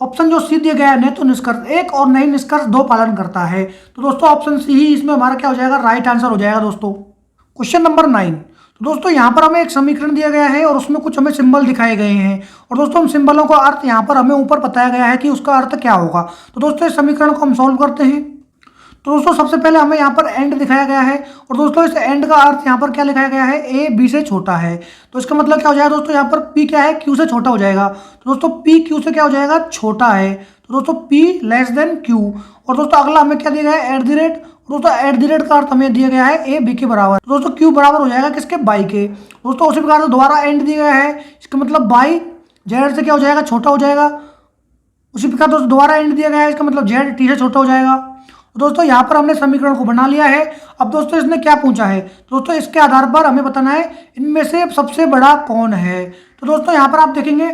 ऑप्शन जो सी दिया गया है, नहीं तो निष्कर्ष 1 और नहीं निष्कर्ष 2 पालन करता है। तो दोस्तों ऑप्शन सी ही इसमें हमारा क्या हो जाएगा, राइट आंसर हो जाएगा दोस्तों। क्वेश्चन नंबर 9 तो दोस्तों यहाँ पर हमें एक समीकरण दिया गया है और उसमें कुछ हमें सिंबल दिखाए गए हैं और दोस्तों उन सिंबलों का अर्थ यहाँ पर हमें ऊपर बताया गया है कि उसका अर्थ क्या होगा। तो दोस्तों इस समीकरण को हम सॉल्व करते हैं। तो दोस्तों सबसे पहले हमें यहाँ पर एंड दिखाया गया है और दोस्तों इस एंड का अर्थ यहाँ पर क्या लिखाया गया है, ए बी से छोटा है। तो इसका मतलब क्या हो जाएगा दोस्तों, यहाँ पर पी क्या है, क्यू से छोटा हो जाएगा। तो दोस्तों पी क्यू से क्या हो जाएगा, छोटा है। तो दोस्तों पी लेस देन क्यू। और दोस्तों अगला हमें क्या दिया गया है, एट द रेट। दोस्तों एट द रेट का अर्थ हमें दिया गया है ए बी के बराबर। तो दोस्तों क्यू बराबर हो जाएगा किसके, बाई के। दोस्तों उसी प्रकार से दोबारा एंड दिया गया है, इसका मतलब बाई जेड से क्या हो जाएगा, छोटा हो जाएगा। उसी प्रकार दोस्तों दोबारा एंड दिया गया है, इसका मतलब जेड टी से छोटा हो जाएगा। तो दोस्तों यहाँ पर हमने समीकरण को बना लिया है। अब दोस्तों इसने क्या पूछा है, तो दोस्तों इसके आधार पर हमें बताना है इनमें से सबसे बड़ा कौन है। तो दोस्तों यहाँ पर आप देखेंगे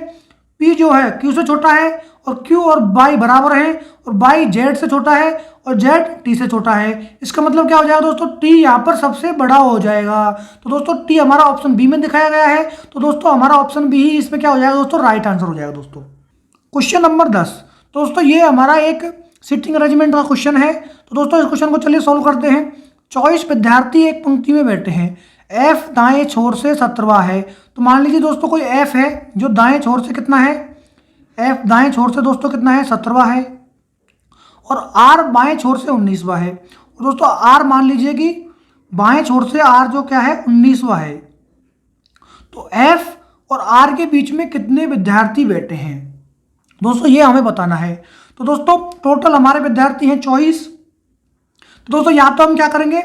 P जो है Q से छोटा है और Q और बाई बराबर हैं और बाई Z से छोटा है और Z T से छोटा है। इसका मतलब क्या हो जाएगा दोस्तों, T यहाँ पर सबसे बड़ा हो जाएगा। तो दोस्तों T हमारा ऑप्शन बी में दिखाया गया है। तो दोस्तों हमारा ऑप्शन बी ही इसमें क्या हो जाएगा दोस्तों, राइट आंसर हो जाएगा। दोस्तों क्वेश्चन नंबर 10। दोस्तों ये हमारा एक सिटिंग अरेंजमेंट का क्वेश्चन है। तो दोस्तों इस क्वेश्चन को चलिए सॉल्व करते हैं। 24 विद्यार्थी एक पंक्ति में बैठे हैं, एफ दाएं छोर से 17वां है। तो मान लीजिए दोस्तों कोई एफ है जो दाएं छोर से कितना है, एफ दाएं छोर से दोस्तों कितना है, 17वां है और आर बाएं छोर से 19वां है। और दोस्तों आर मान लीजिए कि बाएं छोर से आर जो क्या है 19वां है। तो एफ और आर के बीच में कितने विद्यार्थी बैठे हैं दोस्तों, ये हमें बताना है। तो दोस्तों टोटल हमारे विद्यार्थी हैं 24। तो दोस्तों या तो हम क्या करेंगे,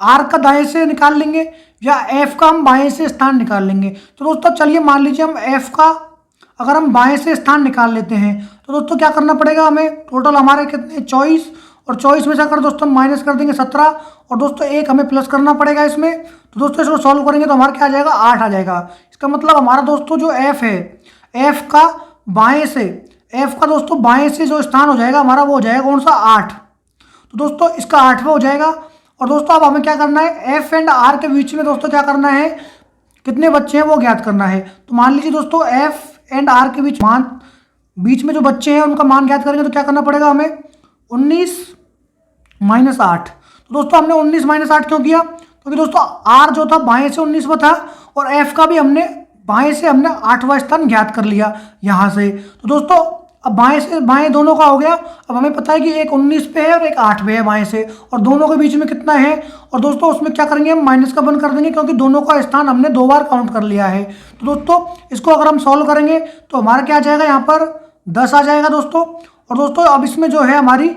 आर का दाएं से निकाल लेंगे या एफ का हम बाएं से स्थान निकाल लेंगे। तो दोस्तों चलिए मान लीजिए हम एफ का अगर हम बाएं से स्थान निकाल लेते हैं तो दोस्तों क्या करना पड़ेगा हमें, टोटल हमारे कितने 24 और 24 में से अगर दोस्तों माइनस कर देंगे 17 और दोस्तों एक हमें प्लस करना पड़ेगा इसमें। तो दोस्तों इसको सॉल्व करेंगे तो हमारा क्या आ जाएगा, 8 आ जाएगा। इसका मतलब हमारा दोस्तों जो एफ है, एफ का बाएं से, एफ का दोस्तों बाएं से जो स्थान हो जाएगा हमारा वो हो जाएगा कौन सा, 8। तो दोस्तों इसका 8वां हो जाएगा। और दोस्तों अब हमें क्या करना है, एफ एंड आर के बीच में दोस्तों क्या करना है, कितने बच्चे हैं वो ज्ञात करना है। तो मान लीजिए दोस्तों एफ एंड आर के बीच में जो बच्चे हैं उनका मान ज्ञात करेंगे तो क्या करना पड़ेगा हमें, 19 माइनस 8। तो दोस्तों हमने 19 माइनस 8 क्यों किया, क्योंकि दोस्तों आर जो था बाएं से 19वां था और एफ का भी हमने बाएं से हमने 8वां स्थान ज्ञात कर लिया यहाँ से। तो दोस्तों अब बाएं से बाएं दोनों का हो गया। अब हमें पता है कि एक 19 पे है और एक 8 पे है बाएं से, और दोनों के बीच में कितना है, और दोस्तों उसमें क्या करेंगे हम माइनस का बंद कर देंगे क्योंकि दोनों का स्थान हमने 2 बार काउंट कर लिया है। तो दोस्तों इसको अगर हम सॉल्व करेंगे तो हमारा क्या आ जाएगा, यहाँ पर 10 आ जाएगा दोस्तों। और दोस्तों अब इसमें जो है हमारी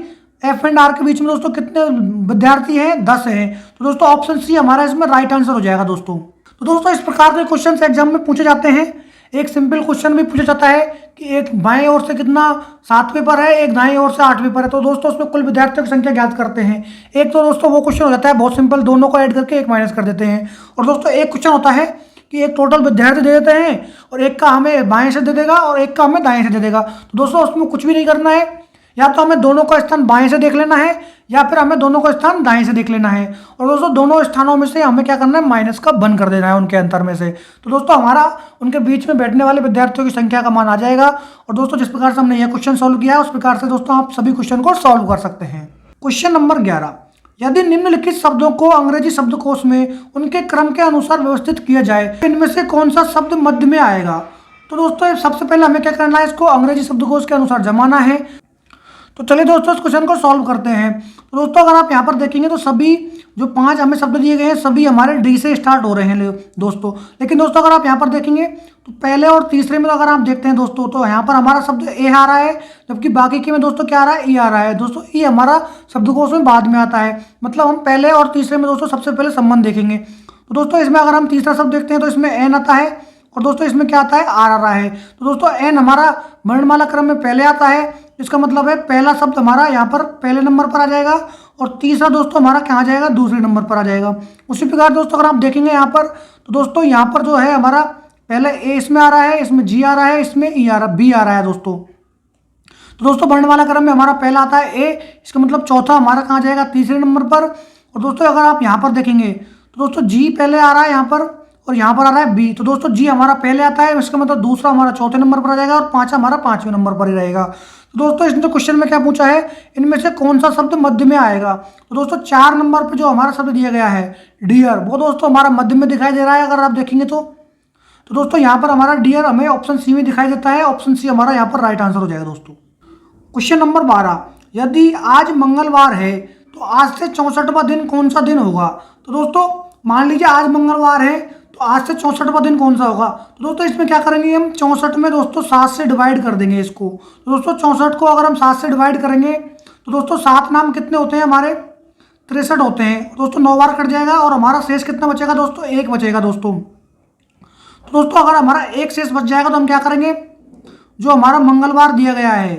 एफ एंड आर के बीच में दोस्तों कितने विद्यार्थी हैं, 10 हैं। तो दोस्तों ऑप्शन सी हमारा इसमें राइट आंसर हो जाएगा दोस्तों। तो दोस्तों इस प्रकार के क्वेश्चन एग्जाम में पूछे जाते हैं। एक सिंपल क्वेश्चन भी पूछा जाता है कि एक बाएं ओर से कितना 7 पेपर है, एक दाएं ओर से 8 पेपर है। तो दोस्तों उसमें कुल विद्यार्थियों की संख्या ज्ञात करते हैं। एक तो दोस्तों वो क्वेश्चन हो जाता है बहुत सिंपल, दोनों को ऐड करके एक माइनस कर देते हैं। और दोस्तों एक क्वेश्चन होता है कि एक टोटल विद्यार्थी दे देते हैं और एक का हमें बाएं से दे देगा और एक का हमें दाएं से दे देगा। तो दोस्तों उसमें कुछ भी नहीं करना है, या तो हमें दोनों का स्थान बाएं से देख लेना है या फिर हमें दोनों का स्थान दाएं से देख लेना है। और दोस्तों दोनों स्थानों में से हमें क्या करना है, माइनस का बंद कर देना है उनके अंतर में से। तो दोस्तों हमारा उनके बीच में बैठने वाले विद्यार्थियों की संख्या का मान आ जाएगा। और दोस्तों जिस प्रकार से हमने यह क्वेश्चन सॉल्व किया है उस प्रकार से दोस्तों आप सभी क्वेश्चन को सॉल्व कर सकते हैं। क्वेश्चन नंबर 11, यदि निम्नलिखित शब्दों को अंग्रेजी शब्दकोश में उनके क्रम के अनुसार व्यवस्थित किया जाए तो इनमें से कौन सा शब्द मध्य में आएगा। तो दोस्तों सबसे पहले हमें क्या करना है, इसको अंग्रेजी शब्दकोश के अनुसार जमाना है। तो चलिए दोस्तों इस क्वेश्चन को सॉल्व करते हैं। तो दोस्तों अगर आप यहाँ पर देखेंगे तो सभी जो 5 हमें शब्द दिए गए हैं सभी हमारे डी से स्टार्ट हो रहे हैं दोस्तों। लेकिन दोस्तों अगर आप यहाँ पर देखेंगे तो पहले और तीसरे में अगर आप देखते हैं दोस्तों तो यहाँ पर हमारा शब्द ए आ रहा है, जबकि बाकी के में दोस्तों क्या आ रहा है, ई आ रहा है। दोस्तों ई हमारा शब्दकोश में बाद में आता है, मतलब हम पहले और तीसरे में दोस्तों सबसे पहले संबंध देखेंगे। तो दोस्तों इसमें अगर हम तीसरा शब्द देखते हैं तो इसमें एन आता है और दोस्तों इसमें क्या आता है, आर आ रहा है। तो दोस्तों एन हमारा वर्णमाला क्रम में पहले आता है, इसका मतलब है पहला शब्द हमारा यहाँ पर पहले नंबर पर आ जाएगा और तीसरा दोस्तों हमारा क्या आ जाएगा, दूसरे नंबर पर आ जाएगा। उसी प्रकार दोस्तों अगर आप देखेंगे यहाँ पर तो दोस्तों यहाँ पर जो है हमारा पहले ए इसमें आ रहा है, इसमें जी आ रहा है, इसमें ई आ रहा, बी आ रहा है दोस्तों। तो दोस्तों वर्णमाला क्रम में हमारा पहला आता है ए, इसका मतलब चौथा हमारा कहाँ जाएगा, तीसरे नंबर पर। और दोस्तों अगर आप यहाँ पर देखेंगे तो दोस्तों जी पहले आ रहा है यहाँ पर और यहाँ पर आ रहा है बी। तो दोस्तों जी हमारा पहले आता है, इसका मतलब दूसरा हमारा चौथे नंबर पर आ जाएगा और पांचवा हमारा पांचवें नंबर पर ही रहेगा। तो दोस्तों इसने तो क्वेश्चन में क्या पूछा है, इनमें से कौन सा शब्द मध्य में आएगा। तो दोस्तों 4 नंबर पर जो हमारा शब्द दिया गया है डियर, वो दोस्तों हमारा मध्य में दिखाई दे रहा है अगर आप देखेंगे तो दोस्तों यहाँ पर हमारा डियर हमें ऑप्शन सी में दिखाई देता है। ऑप्शन सी हमारा यहाँ पर राइट आंसर हो जाएगा दोस्तों। क्वेश्चन नंबर 12, यदि आज मंगलवार है तो आज से 64वां दिन कौन सा दिन होगा। तो दोस्तों मान लीजिए आज मंगलवार है तो आज से 64वां दिन कौन सा होगा। तो दोस्तों इसमें क्या करेंगे, हम 64 में दोस्तों 7 से डिवाइड कर देंगे इसको। तो दोस्तों 64 को अगर हम 7 से डिवाइड करेंगे तो दोस्तों 7 नाम कितने होते हैं हमारे, 63 होते हैं। दोस्तों 9 बार कट जाएगा और हमारा शेष कितना बचेगा दोस्तों, 1 बचेगा दोस्तों। तो दोस्तों अगर हमारा 1 शेष बच जाएगा तो हम क्या करेंगे, जो हमारा मंगलवार दिया गया है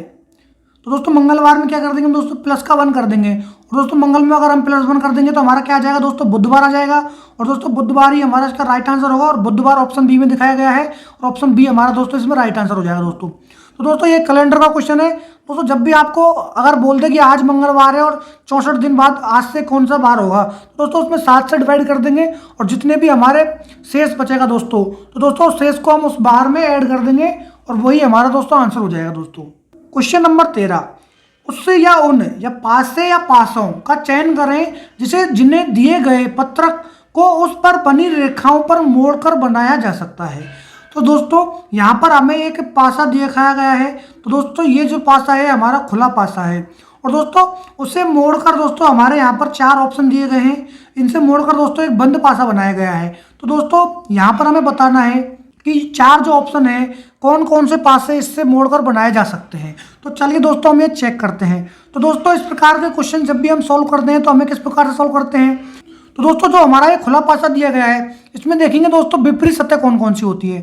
तो दोस्तों मंगलवार में क्या कर देंगे दोस्तों, प्लस का 1 कर देंगे। और दोस्तों मंगल में अगर हम +1 कर देंगे तो हमारा क्या आ जाएगा दोस्तों, बुधवार आ जाएगा। और दोस्तों बुधवार ही हमारा इसका राइट आंसर होगा और बुधवार ऑप्शन बी में दिखाया गया है और ऑप्शन बी हमारा दोस्तों इसमें राइट आंसर हो जाएगा दोस्तों। तो दोस्तों ये कैलेंडर का क्वेश्चन है दोस्तों। जब भी आपको अगर बोल दे कि आज मंगलवार है और 64 दिन बाद आज से कौन सा बार होगा, तो दोस्तों उसमें 7 से डिवाइड कर देंगे और जितने भी हमारे शेष बचेगा दोस्तों, तो दोस्तों शेष को हम उस बार में ऐड कर देंगे और वही हमारा दोस्तों आंसर हो जाएगा दोस्तों। क्वेश्चन नंबर 13, उससे या उन या पास से या पासों का चयन करें जिसे जिन्हें दिए गए पत्रक को उस पर बनी रेखाओं पर मोड़कर बनाया जा सकता है। तो दोस्तों यहाँ पर हमें एक पासा दिखाया गया है। तो दोस्तों ये जो पासा है हमारा खुला पासा है और दोस्तों उसे मोड़कर दोस्तों हमारे यहाँ पर 4 ऑप्शन दिए गए हैं, इनसे मोड़कर दोस्तों एक बंद पासा बनाया गया है। तो दोस्तों यहाँ पर हमें बताना है कि 4 जो ऑप्शन है कौन कौन से पासे इससे मोड़कर बनाए जा सकते हैं। तो चलिए दोस्तों हम ये चेक करते हैं। तो दोस्तों इस प्रकार के क्वेश्चन जब भी हम सॉल्व करते हैं तो हमें किस प्रकार से सॉल्व करते हैं। तो दोस्तों जो हमारा ये खुला पासा दिया गया है इसमें देखेंगे दोस्तों विपरीत सतह कौन कौन सी होती है।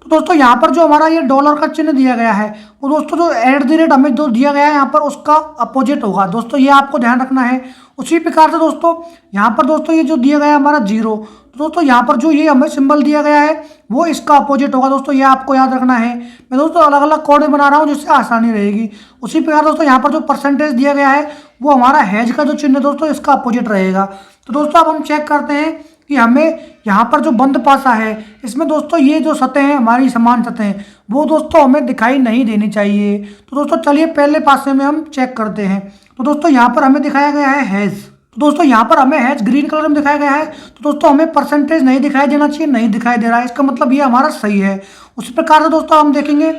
तो दोस्तों यहाँ पर जो हमारा ये डॉलर का चिन्ह दिया गया है वो दोस्तों जो @ हमें जो दिया गया है यहाँ पर उसका अपोजिट होगा दोस्तों, ये आपको ध्यान रखना है। उसी प्रकार से दोस्तों यहाँ पर दोस्तों ये जो दिया गया है हमारा 0, तो दोस्तों यहाँ पर जो ये हमें सिंबल दिया गया है वो इसका अपोजिट होगा दोस्तों, ये आपको याद रखना है। मैं दोस्तों अलग अलग कोड में बना रहा हूँ जिससे आसानी रहेगी। उसी प्रकार दोस्तों यहाँ पर जो परसेंटेज दिया गया है वो हमारा हैज का जो चिन्ह दोस्तों इसका अपोजिट रहेगा। तो दोस्तों अब हम चेक करते हैं कि हमें यहाँ पर जो बंद पासा है इसमें दोस्तों ये जो सतह हैं हमारी समान सतह वो दोस्तों हमें दिखाई नहीं देनी चाहिए। तो दोस्तों चलिए पहले पासे में हम चेक करते हैं। तो दोस्तों यहाँ पर हमें दिखाया गया है हैज, तो दोस्तों यहाँ पर हमें हैज ग्रीन कलर में दिखाया गया है। तो दोस्तों हमें परसेंटेज नहीं दिखाई देना चाहिए, नहीं दिखाई दे रहा है, इसका मतलब ये हमारा सही है। उसी प्रकार से दोस्तों हम देखेंगे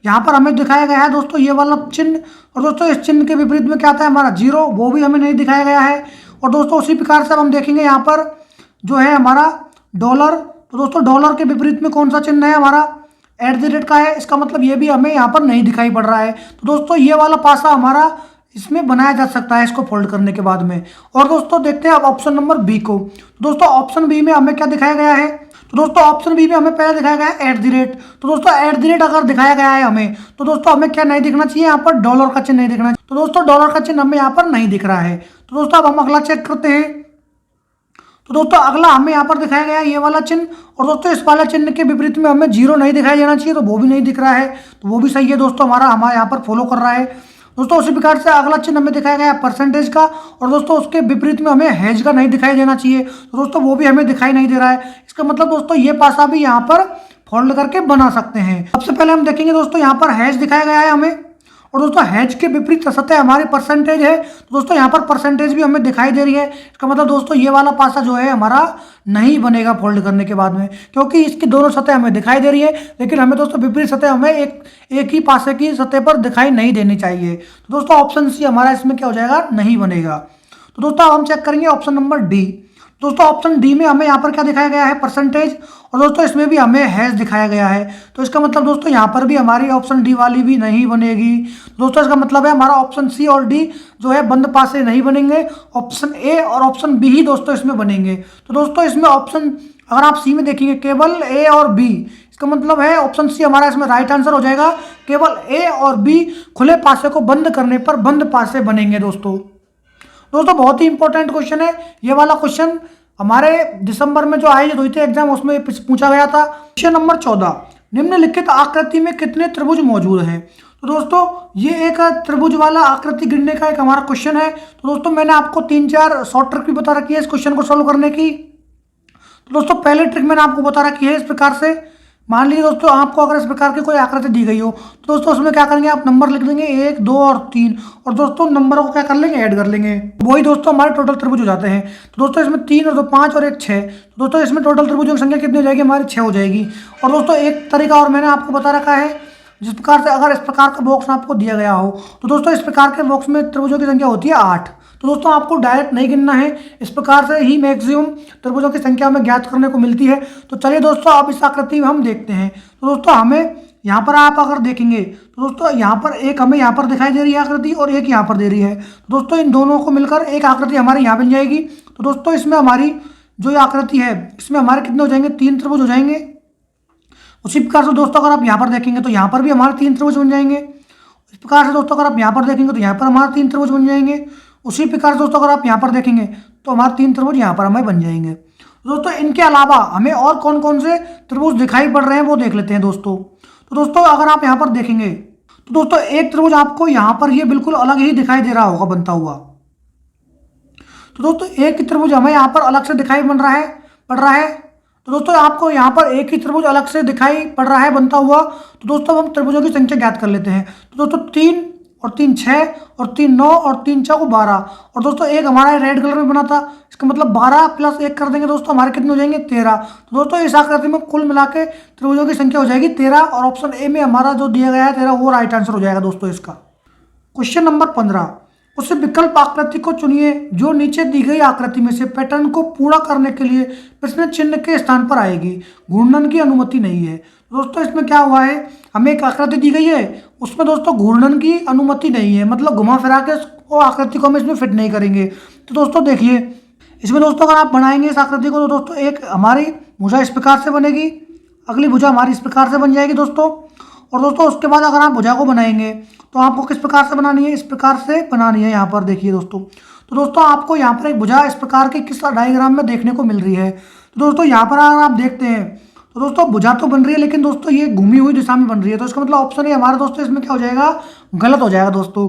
यहाँ पर हमें दिखाया गया है दोस्तों ये वाला चिन्ह और दोस्तों इस चिन्ह के विपरीत में क्या आता है हमारा 0, वो भी हमें नहीं दिखाया गया है। और दोस्तों उसी प्रकार से हम देखेंगे यहाँ पर जो है हमारा डॉलर, तो दोस्तों डॉलर के विपरीत में कौन सा चिन्ह है हमारा @ का है, इसका मतलब ये भी हमें यहाँ पर नहीं दिखाई पड़ रहा है। तो दोस्तों ये वाला पासा हमारा इसमें बनाया जा सकता है इसको फोल्ड करने के बाद में। और दोस्तों देखते हैं अब ऑप्शन नंबर बी को। तो दोस्तों ऑप्शन बी में हमें क्या दिखाया गया है, तो दोस्तों ऑप्शन बी में हमें पहले दिखाया गया है @ तो दोस्तों @ अगर दिखाया गया है हमें तो दोस्तों हमें क्या नहीं दिखना चाहिए, यहाँ पर डॉलर का चिन्ह नहीं दिखना चाहिए। तो दोस्तों डॉलर का चिन्ह हमें यहाँ पर नहीं दिख रहा है। तो दोस्तों अब हम अगला चेक करते हैं। तो दोस्तों अगला हमें यहाँ पर दिखाया गया है ये वाला चिन्ह और दोस्तों इस वाला चिन्ह के विपरीत में हमें 0 नहीं दिखाई देना चाहिए, तो वो भी नहीं दिख रहा है, तो वो भी सही है दोस्तों, हमारे यहाँ पर फॉलो कर रहा है। दोस्तों उसी प्रकार से अगला चिन्ह हमें दिखाया गया है परसेंटेज का और दोस्तों उसके विपरीत में हमें हैज का नहीं दिखाई देना चाहिए, तो दोस्तों वो भी हमें दिखाई नहीं दे रहा है। इसका मतलब दोस्तों ये पासा भी यहाँ पर फोल्ड करके बना सकते हैं। सबसे पहले हम देखेंगे दोस्तों यहाँ पर हैज दिखाया गया है हमें और दोस्तों हैज के विपरीत सतह हमारी परसेंटेज है, तो दोस्तों यहाँ पर परसेंटेज भी हमें दिखाई दे रही है। इसका मतलब दोस्तों ये वाला पासा जो है हमारा नहीं बनेगा फोल्ड करने के बाद में, क्योंकि इसकी दोनों सतह हमें दिखाई दे रही है, लेकिन हमें दोस्तों विपरीत सतह हमें एक ही पासे की सतह पर दिखाई नहीं देनी चाहिए। तो दोस्तों ऑप्शन सी हमारा इसमें क्या हो जाएगा, नहीं बनेगा। तो दोस्तों हम चेक करेंगे ऑप्शन नंबर डी। दोस्तों ऑप्शन डी में हमें यहाँ पर क्या दिखाया गया है परसेंटेज और दोस्तों इसमें भी हमें हैज दिखाया गया है, तो इसका मतलब दोस्तों यहाँ पर भी हमारी ऑप्शन डी वाली भी नहीं बनेगी। दोस्तों इसका मतलब है हमारा ऑप्शन सी और डी जो है बंद पासे नहीं बनेंगे, ऑप्शन ए और ऑप्शन बी ही दोस्तों इसमें बनेंगे। तो दोस्तों इसमें ऑप्शन अगर आप सी में देखेंगे केवल ए और बी, इसका मतलब है ऑप्शन सी हमारा इसमें राइट आंसर हो जाएगा। केवल ए और बी खुले पासे को बंद करने पर बंद पासे बनेंगे दोस्तों। बहुत ही इंपॉर्टेंट क्वेश्चन है ये वाला क्वेश्चन, हमारे दिसंबर में जो आए द्वितीय एग्जाम उसमें पूछा गया था। क्वेश्चन नंबर 14, निम्नलिखित आकृति में कितने त्रिभुज मौजूद हैं। तो दोस्तों ये एक त्रिभुज वाला आकृति गिनने का एक हमारा क्वेश्चन है। तो दोस्तों मैंने आपको 3-4 शॉर्ट ट्रिक भी बता रखी है इस क्वेश्चन को सॉल्व करने की। तो दोस्तों पहले ट्रिक मैंने आपको बता रखी है इस प्रकार से। मान लीजिए दोस्तों आपको अगर इस प्रकार की कोई आकृति दी गई हो तो दोस्तों उसमें क्या करेंगे, आप नंबर लिख देंगे 1, 2 और 3, और दोस्तों नंबरों को क्या कर लेंगे, ऐड कर लेंगे। वही दोस्तों हमारे टोटल त्रिभुज हो जाते हैं। तो दोस्तों इसमें 3 और 2 5 और 1 6, तो दोस्तों इसमें टोटल त्रिभुजों की संख्या कितनी हो जाएगी, हमारी 6 हो जाएगी। और दोस्तों एक तरीका और मैंने आपको बता रखा है, जिस प्रकार से अगर इस प्रकार का बॉक्स आपको दिया गया हो तो दोस्तों इस प्रकार के बॉक्स में त्रिभुजों की संख्या होती है 8। तो दोस्तों आपको डायरेक्ट नहीं गिनना है, इस प्रकार से ही मैक्सिमम त्रिभुजों की संख्या हमें ज्ञात करने को मिलती है। तो चलिए दोस्तों अब इस आकृति में हम देखते हैं। तो दोस्तों हमें यहाँ पर आप अगर देखेंगे तो दोस्तों यहाँ पर एक हमें यहाँ पर दिखाई दे रही है आकृति और एक यहाँ पर दे रही है। तो दोस्तों इन दोनों को मिलकर एक आकृति हमारी यहाँ बन जाएगी। तो दोस्तों इसमें हमारी जो ये आकृति है इसमें हमारे कितने हो जाएंगे, 3 त्रिभुज हो जाएंगे। उसी प्रकार से दोस्तों अगर आप यहाँ पर देखेंगे तो यहाँ पर भी हमारे 3 त्रिभुज बन जाएंगे। इस प्रकार से दोस्तों अगर आप यहाँ पर देखेंगे तो यहाँ पर हमारे 3 त्रिभुज बन जाएंगे। उसी प्रकार से दोस्तों अगर आप यहाँ पर देखेंगे तो हमारे 3 त्रिभुज यहाँ पर हमें बन जाएंगे। दोस्तों इनके अलावा हमें और कौन कौन से त्रिभुज दिखाई पड़ रहे हैं वो देख लेते हैं दोस्तों। तो दोस्तों अगर आप यहाँ पर देखेंगे तो दोस्तों एक त्रिभुज आपको यहाँ पर ये बिल्कुल अलग ही दिखाई दे रहा होगा बनता हुआ। तो दोस्तों एक ही त्रिभुज हमें यहाँ पर अलग से दिखाई पड़ रहा है। तो दोस्तों आपको यहाँ पर एक ही त्रिभुज अलग से दिखाई पड़ रहा है बनता हुआ। तो दोस्तों हम त्रिभुजों की संख्या ज्ञात कर लेते हैं। तो दोस्तों 3 और 3 6 और 3 9 और 3 4 12, और दोस्तों एक हमारा रेड कलर में बना था, इसका मतलब 12 प्लस 1 कर देंगे दोस्तों हमारे कितने हो जाएंगे, 13। तो दोस्तों इस आकृति में कुल मिला के त्रिभुजों की संख्या हो जाएगी 13, और ऑप्शन ए में हमारा जो दिया गया है 13 वो राइट आंसर हो जाएगा दोस्तों इसका। क्वेश्चन नंबर 15, उस विकल्प आकृति को चुनिए जो नीचे दी गई आकृति में से पैटर्न को पूरा करने के लिए प्रश्न चिन्ह के स्थान पर आएगी, घूर्णन की अनुमति नहीं है। दोस्तों इसमें क्या हुआ है, हमें एक आकृति दी गई है उसमें दोस्तों घूर्णन की अनुमति नहीं है, मतलब घुमा फिरा के वो आकृति को हम इसमें फिट नहीं करेंगे। तो दोस्तों देखिए इसमें दोस्तों अगर आप बनाएंगे इस आकृति को तो दोस्तों एक हमारी भुजा इस प्रकार से बनेगी, अगली भुजा हमारी इस प्रकार से बन जाएगी दोस्तों। और दोस्तों उसके बाद अगर आप भुजा को बनाएंगे तो आपको किस प्रकार से बनानी है, इस प्रकार से बनानी है। यहाँ पर देखिए दोस्तों, तो दोस्तों आपको यहाँ पर एक भुजा इस प्रकार की किस डायग्राम में देखने को मिल रही है। तो दोस्तों यहाँ पर अगर आप देखते हैं तो दोस्तों भुजा तो बन रही है लेकिन दोस्तों ये घूमी हुई दिशा में बन रही है। तो इसका मतलब ऑप्शन ए हमारा दोस्तों इसमें क्या हो जाएगा, गलत हो जाएगा दोस्तों।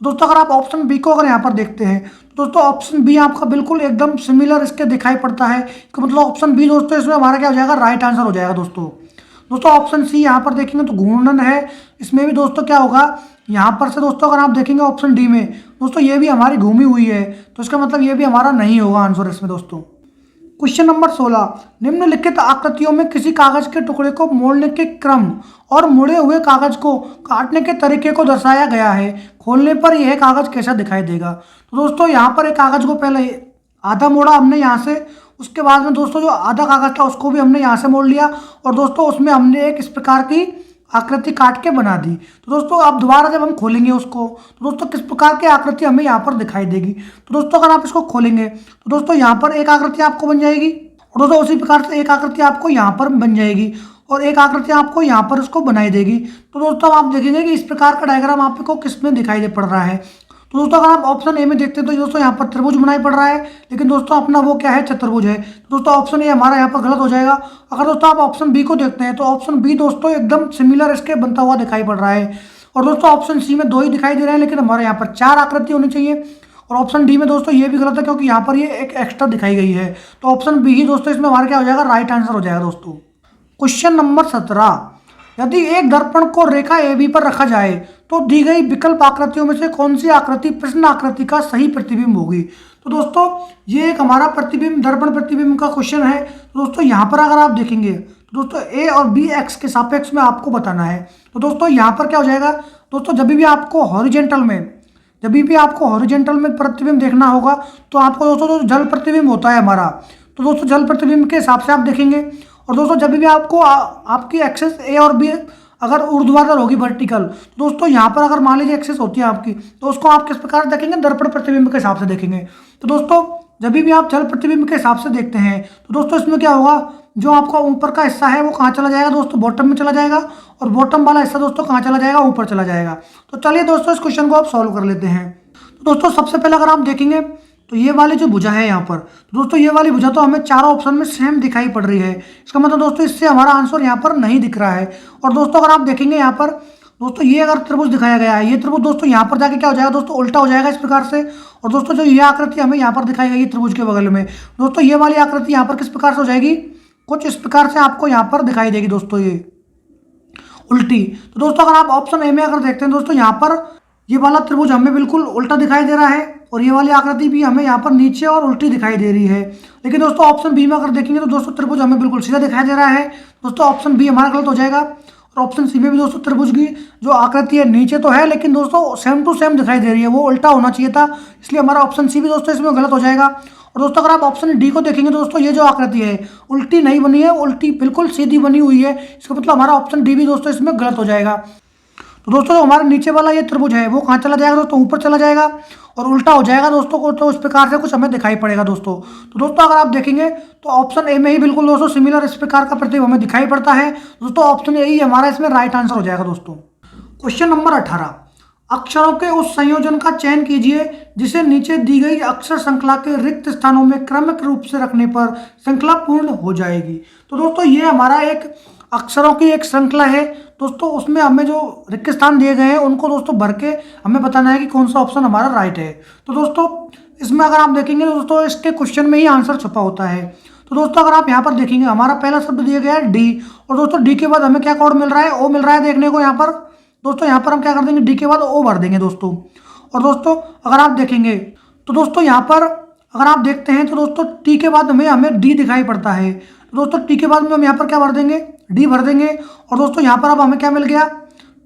दोस्तों अगर आप ऑप्शन बी को अगर यहाँ पर देखते हैं तो दोस्तों ऑप्शन बी आपका बिल्कुल एकदम सिमिलर इसके दिखाई पड़ता है। इसका मतलब ऑप्शन बी दोस्तों इसमें हमारा क्या हो जाएगा, राइट आंसर हो जाएगा दोस्तों। दोस्तों ऑप्शन सी यहाँ पर देखेंगे तो घूर्णन है, इसमें भी दोस्तों क्या होगा, यहाँ पर से दोस्तों अगर आप देखेंगे ऑप्शन डी में दोस्तों ये भी हमारी घूमी हुई है, तो इसका मतलब ये भी हमारा नहीं होगा आंसर इसमें दोस्तों। क्वेश्चन नंबर 16, निम्नलिखित आकृतियों में किसी कागज के टुकड़े को मोड़ने के क्रम और मुड़े हुए कागज को काटने के तरीके को दर्शाया गया है, खोलने पर यह कागज कैसा दिखाई देगा। तो दोस्तों यहाँ पर एक कागज को पहले आधा मोड़ा हमने यहाँ से, उसके बाद में दोस्तों जो आधा कागज था उसको भी हमने यहाँ से मोड़ लिया, और दोस्तों उसमें हमने एक इस प्रकार की आकृति काट के बना दी। तो दोस्तों अब दोबारा जब हम खोलेंगे उसको तो दोस्तों किस प्रकार की आकृति हमें यहाँ पर दिखाई देगी। तो दोस्तों अगर आप इसको खोलेंगे तो दोस्तों यहाँ पर एक आकृति आपको बन जाएगी, और दोस्तों उसी प्रकार से एक आकृति आपको यहाँ पर बन जाएगी, और एक आकृति आपको यहाँ पर उसको बनाई देगी। तो दोस्तों आप देखेंगे कि इस प्रकार का डायग्राम आपको किस में दिखाई दे पड़ रहा है। तो दोस्तों अगर आप ऑप्शन ए में देखते हैं तो दोस्तों यहाँ पर त्रिभुज बनाई पड़ रहा है, लेकिन दोस्तों अपना वो क्या है, चतुर्भुज है। तो दोस्तों ऑप्शन ए हमारा यहाँ पर गलत हो जाएगा। अगर दोस्तों आप ऑप्शन बी को देखते हैं तो ऑप्शन बी दोस्तों एकदम सिमिलर इसके बनता हुआ दिखाई पड़ रहा है, और दोस्तों ऑप्शन सी में 2 ही दिखाई दे रहे हैं, लेकिन हमारे यहाँ पर 4 आकृति होनी चाहिए। और ऑप्शन डी में दोस्तों ये भी गलत है क्योंकि यहाँ पर ये एक एक्स्ट्रा दिखाई गई है। तो ऑप्शन बी ही दोस्तों इसमें हमारा क्या हो जाएगा, राइट आंसर हो जाएगा दोस्तों। क्वेश्चन नंबर 17, यदि एक दर्पण को रेखा ए बी पर रखा जाए तो दी गई विकल्प आकृतियों में से कौन सी आकृति प्रश्न आकृति का सही प्रतिबिंब होगी। तो दोस्तों ये एक हमारा प्रतिबिंब दर्पण प्रतिबिंब का क्वेश्चन है। तो दोस्तों यहाँ पर अगर आप देखेंगे तो दोस्तों ए और बी एक्स के सापेक्ष में आपको बताना है। तो दोस्तों यहाँ पर क्या हो जाएगा दोस्तों, जब भी आपको हॉरिजेंटल में प्रतिबिंब देखना होगा तो आपको दोस्तों जो जल प्रतिबिंब होता है हमारा, तो दोस्तों जल प्रतिबिंब के हिसाब से आप देखेंगे। और दोस्तों जब भी आपको आपकी एक्सेस ए और बी अगर ऊर्ध्वाधर होगी वर्टिकल, तो दोस्तों यहाँ पर अगर मान लीजिए एक्सेस होती है आपकी तो उसको आप किस प्रकार से देखेंगे, दर्पण प्रतिबिंब के हिसाब से देखेंगे। तो दोस्तों जब भी आप जल प्रतिबिंब के हिसाब से देखते हैं तो दोस्तों इसमें क्या होगा, जो आपका ऊपर का हिस्सा है वो कहाँ चला जाएगा दोस्तों, बॉटम में चला जाएगा, और बॉटम वाला हिस्सा दोस्तों कहाँ चला जाएगा, ऊपर चला जाएगा। तो चलिए दोस्तों इस क्वेश्चन को आप सॉल्व कर लेते हैं। तो दोस्तों सबसे पहले अगर आप देखेंगे तो ये वाली जो भुजा है यहाँ पर, तो दोस्तों ये वाली भुजा तो हमें चारों ऑप्शन में सेम दिखाई पड़ रही है। इसका मतलब दोस्तों इससे हमारा आंसर यहाँ पर नहीं दिख रहा है। और दोस्तों अगर आप देखेंगे यहाँ पर दोस्तों ये अगर त्रिभुज दिखाया गया है, ये त्रिभुज दोस्तों यहाँ पर जाके क्या हो जाएगा दोस्तों, उल्टा हो जाएगा इस प्रकार से। और दोस्तों जो ये आकृति हमें यहाँ पर दिखाई गई है त्रिभुज के बगल में, दोस्तों ये वाली आकृति यहाँ पर किस प्रकार से हो जाएगी, कुछ इस प्रकार से आपको यहाँ पर दिखाई देगी दोस्तों, ये उल्टी। तो दोस्तों अगर आप ऑप्शन ए में अगर देखते हैं दोस्तों, यहाँ पर ये वाला त्रिभुज हमें बिल्कुल उल्टा दिखाई दे रहा है और ये वाली आकृति भी हमें यहाँ पर नीचे और उल्टी दिखाई दे रही है। लेकिन दोस्तों ऑप्शन बी में अगर देखेंगे तो दोस्तों त्रिभुज हमें बिल्कुल सीधा दिखाई दे रहा है। दोस्तों ऑप्शन बी हमारा गलत हो जाएगा। और ऑप्शन सी में भी दोस्तों त्रिभुज की जो आकृति है नीचे तो है, लेकिन दोस्तों सेम टू सेम दिखाई दे रही है, वो उल्टा होना चाहिए था, इसलिए हमारा ऑप्शन सी भी दोस्तों इसमें गलत हो जाएगा। और दोस्तों अगर आप ऑप्शन डी को देखेंगे दोस्तों, ये जो आकृति है उल्टी नहीं बनी है, उल्टी बिल्कुल सीधी बनी हुई है, इसका मतलब हमारा ऑप्शन डी भी दोस्तों इसमें गलत हो जाएगा। तो दोस्तों जो हमारे नीचे वाला ये त्रिभुज है वो कहाँ चला जाएगा दोस्तों, ऊपर चला जाएगा और उल्टा हो जाएगा दोस्तों को, तो इस प्रकार से कुछ हमें दिखाई पड़ेगा दोस्तों। तो दोस्तों अगर आप देखेंगे तो ऑप्शन ए में ही बिल्कुल दोस्तों सिमिलर इस प्रकार का प्रतिबिंब हमें दिखाई पड़ता है दोस्तों, ऑप्शन ए ही हमारा इसमें राइट आंसर हो जाएगा दोस्तों। क्वेश्चन नंबर 18, अक्षरों के उस संयोजन का चयन कीजिए जिसे नीचे दी गई अक्षर श्रृंखला के रिक्त स्थानों में क्रमिक रूप से रखने पर श्रृंखला पूर्ण हो जाएगी। तो दोस्तों ये हमारा एक अक्षरों की एक श्रृंखला है दोस्तों, उसमें हमें जो रिक्त स्थान दिए गए हैं उनको दोस्तों भर के हमें बताना है कि कौन सा ऑप्शन हमारा राइट है। तो दोस्तों इसमें अगर आप देखेंगे दोस्तों इसके क्वेश्चन में ही आंसर छुपा होता है। तो दोस्तों अगर आप यहाँ पर देखेंगे हमारा पहला शब्द दिया गया है डी, और दोस्तों डी के बाद हमें क्या कोड मिल रहा है, ओ मिल रहा है देखने को यहाँ पर। दोस्तों यहाँ पर हम क्या कर देंगे, डी के बाद ओ भर देंगे दोस्तों। और दोस्तों अगर आप देखेंगे तो दोस्तों यहाँ पर अगर आप देखते हैं तो दोस्तों टी के बाद हमें डी दिखाई पड़ता है, तो दोस्तों टी के बाद में हम यहाँ पर क्या भर देंगे, डी भर देंगे। और दोस्तों यहाँ पर अब हमें क्या मिल गया,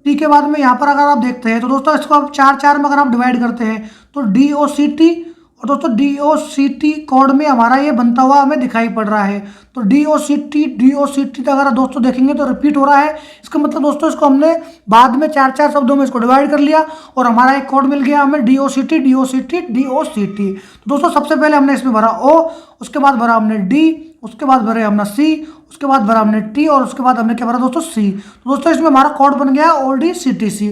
टी के बाद में यहाँ पर अगर आप देखते हैं तो दोस्तों इसको आप 4 में अगर आप डिवाइड करते हैं तो डी ओ सी टी, और दोस्तों D O C T code में हमारा ये बनता हुआ हमें दिखाई पड़ रहा है। तो डी ओ सी टी अगर दोस्तों देखेंगे तो रिपीट हो रहा है, इसका मतलब दोस्तों इसको हमने बाद में 4 शब्दों में इसको डिवाइड कर लिया और हमारा एक कोड मिल गया हमें डी ओ सी टी। तो दोस्तों सबसे पहले हमने इसमें भरा ओ, उसके बाद भरा हमने डी, उसके बाद भरे हमने सी, उसके बाद भरा हमने टी, और उसके बाद हमने क्या भरा दोस्तों सी। तो दोस्तों इसमें हमारा कोड बन गया O D C T C.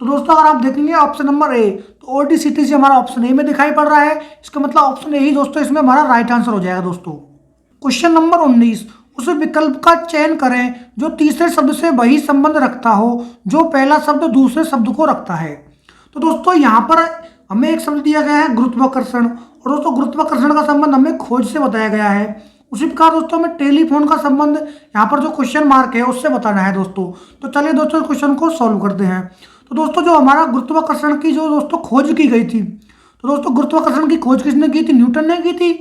तो दोस्तों अगर आप देखेंगे ऑप्शन नंबर ए, तो O D C T C हमारा ऑप्शन ए में दिखाई पड़ रहा है, इसका मतलब ऑप्शन ए ही दोस्तों इसमें हमारा राइट आंसर हो जाएगा दोस्तों। क्वेश्चन नंबर 19, उस विकल्प का चयन करें जो तीसरे शब्द से वही संबंध रखता हो जो पहला शब्द दूसरे शब्द को रखता है। तो दोस्तों यहाँ पर हमें एक शब्द दिया गया है गुरुत्वाकर्षण, और दोस्तों गुरुत्वाकर्षण का संबंध हमें खोज से बताया गया है। उसी प्रकार दोस्तों हमें टेलीफोन का संबंध यहाँ पर जो क्वेश्चन मार्क है उससे बताना है दोस्तों। तो चलिए दोस्तों क्वेश्चन को सॉल्व करते हैं। तो दोस्तों जो हमारा गुरुत्वाकर्षण की जो दोस्तों खोज की गई थी, तो दोस्तों गुरुत्वाकर्षण की खोज किसने की थी, न्यूटन ने की थी।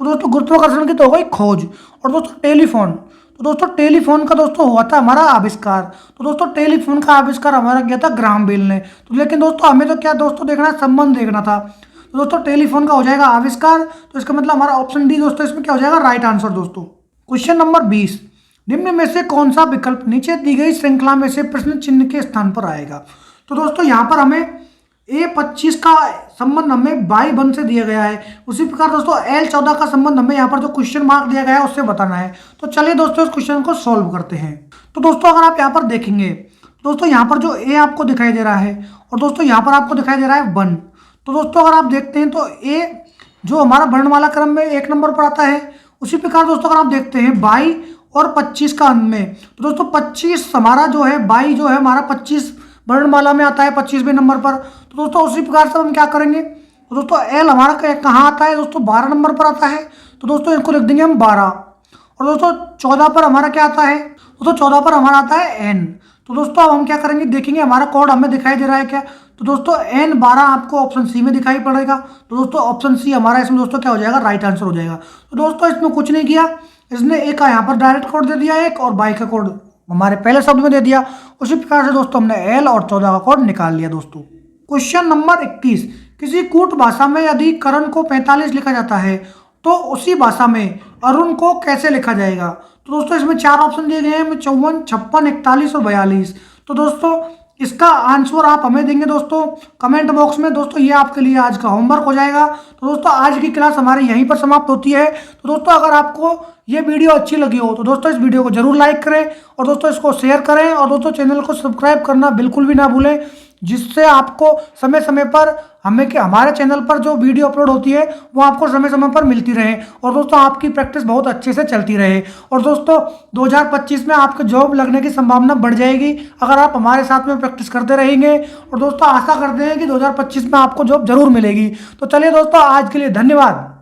तो दोस्तों गुरुत्वाकर्षण की तो हो गई खोज। और दोस्तों टेलीफोन, तो दोस्तों टेलीफोन का दोस्तों हुआ था हमारा आविष्कार। तो दोस्तों टेलीफोन का आविष्कार हमारा किया था ग्राहम बेल ने। तो लेकिन दोस्तों हमें तो क्या दोस्तों देखना है, संबंध देखना था। तो दोस्तों टेलीफोन का हो जाएगा आविष्कार, तो इसका मतलब हमारा ऑप्शन डी दोस्तों इसमें क्या हो जाएगा, राइट आंसर दोस्तों। क्वेश्चन नंबर 20, निम्न में से कौन सा विकल्प नीचे दी गई श्रृंखला में से प्रश्न चिन्ह के स्थान पर आएगा। तो दोस्तों यहाँ पर हमें A25 का संबंध हमें Y1 से दिया गया है, उसी प्रकार दोस्तों L14 का संबंध हमें यहाँ पर जो क्वेश्चन मार्क दिया गया है उससे बताना है। तो चलिए दोस्तों इस क्वेश्चन को सॉल्व करते हैं। तो दोस्तों अगर आप यहाँ पर देखेंगे दोस्तों यहाँ पर जो A आपको दिखाई दे रहा है और दोस्तों यहाँ पर आपको दिखाई दे रहा है 1। तो दोस्तों अगर आप देखते हैं तो A जो हमारा वर्णमाला क्रम में 1 नंबर पर आता है, उसी प्रकार दोस्तों अगर आप देखते हैं 22 और 25 का अंत में, तो दोस्तों 25 हमारा जो है 22 जो है हमारा 25 वर्णमाला में आता है 25वें नंबर पर। तो दोस्तों उसी प्रकार से हम क्या करेंगे, तो दोस्तों एल हमारा कहाँ आता है दोस्तों, 12 नंबर पर आता है। तो दोस्तों इनको लिख देंगे हम 12। और दोस्तों 14 पर हमारा क्या आता है, दोस्तों 14 पर हमारा आता है एन। तो दोस्तों अब हम क्या करेंगे, देखेंगे हमारा कोड हमें दिखाई दे रहा है क्या, तो दोस्तों N12 आपको ऑप्शन सी में दिखाई पड़ेगा। तो दोस्तों ऑप्शन सी हमारा इसमें दोस्तों क्या हो जाएगा, राइट आंसर हो जाएगा। तो दोस्तों इसमें कुछ नहीं किया, इसने ए का यहाँ पर डायरेक्ट कोड दे दिया एक, और बाई का कोड हमारे पहले शब्द में दे दिया। उसी प्रकार से दोस्तों हमने एल और 14 का कोड निकाल लिया दोस्तों। क्वेश्चन नंबर 21, किसी कूट भाषा में यदि करण को 45 लिखा जाता है तो उसी भाषा में अरुण को कैसे लिखा जाएगा। तो दोस्तों इसमें 4 ऑप्शन दिए गए हैं, 54, 56, 41 और 42। तो दोस्तों इसका आंसर आप हमें देंगे दोस्तों कमेंट बॉक्स में। दोस्तों ये आपके लिए आज का होमवर्क हो जाएगा। तो दोस्तों आज की क्लास हमारी यहीं पर समाप्त होती है। तो दोस्तों अगर आपको ये वीडियो अच्छी लगी हो तो दोस्तों इस वीडियो को जरूर लाइक करें और दोस्तों इसको शेयर करें और दोस्तों चैनल को सब्सक्राइब करना बिल्कुल भी ना भूलें। जिससे आपको समय समय पर हमारे चैनल पर जो वीडियो अपलोड होती है वो आपको समय समय पर मिलती रहे और दोस्तों आपकी प्रैक्टिस बहुत अच्छे से चलती रहे। और दोस्तों 2025 में आपके जॉब लगने की संभावना बढ़ जाएगी अगर आप हमारे साथ में प्रैक्टिस करते रहेंगे। और दोस्तों आशा करते हैं कि 2025 में आपको जॉब जरूर मिलेगी। तो चलिए दोस्तों, आज के लिए धन्यवाद।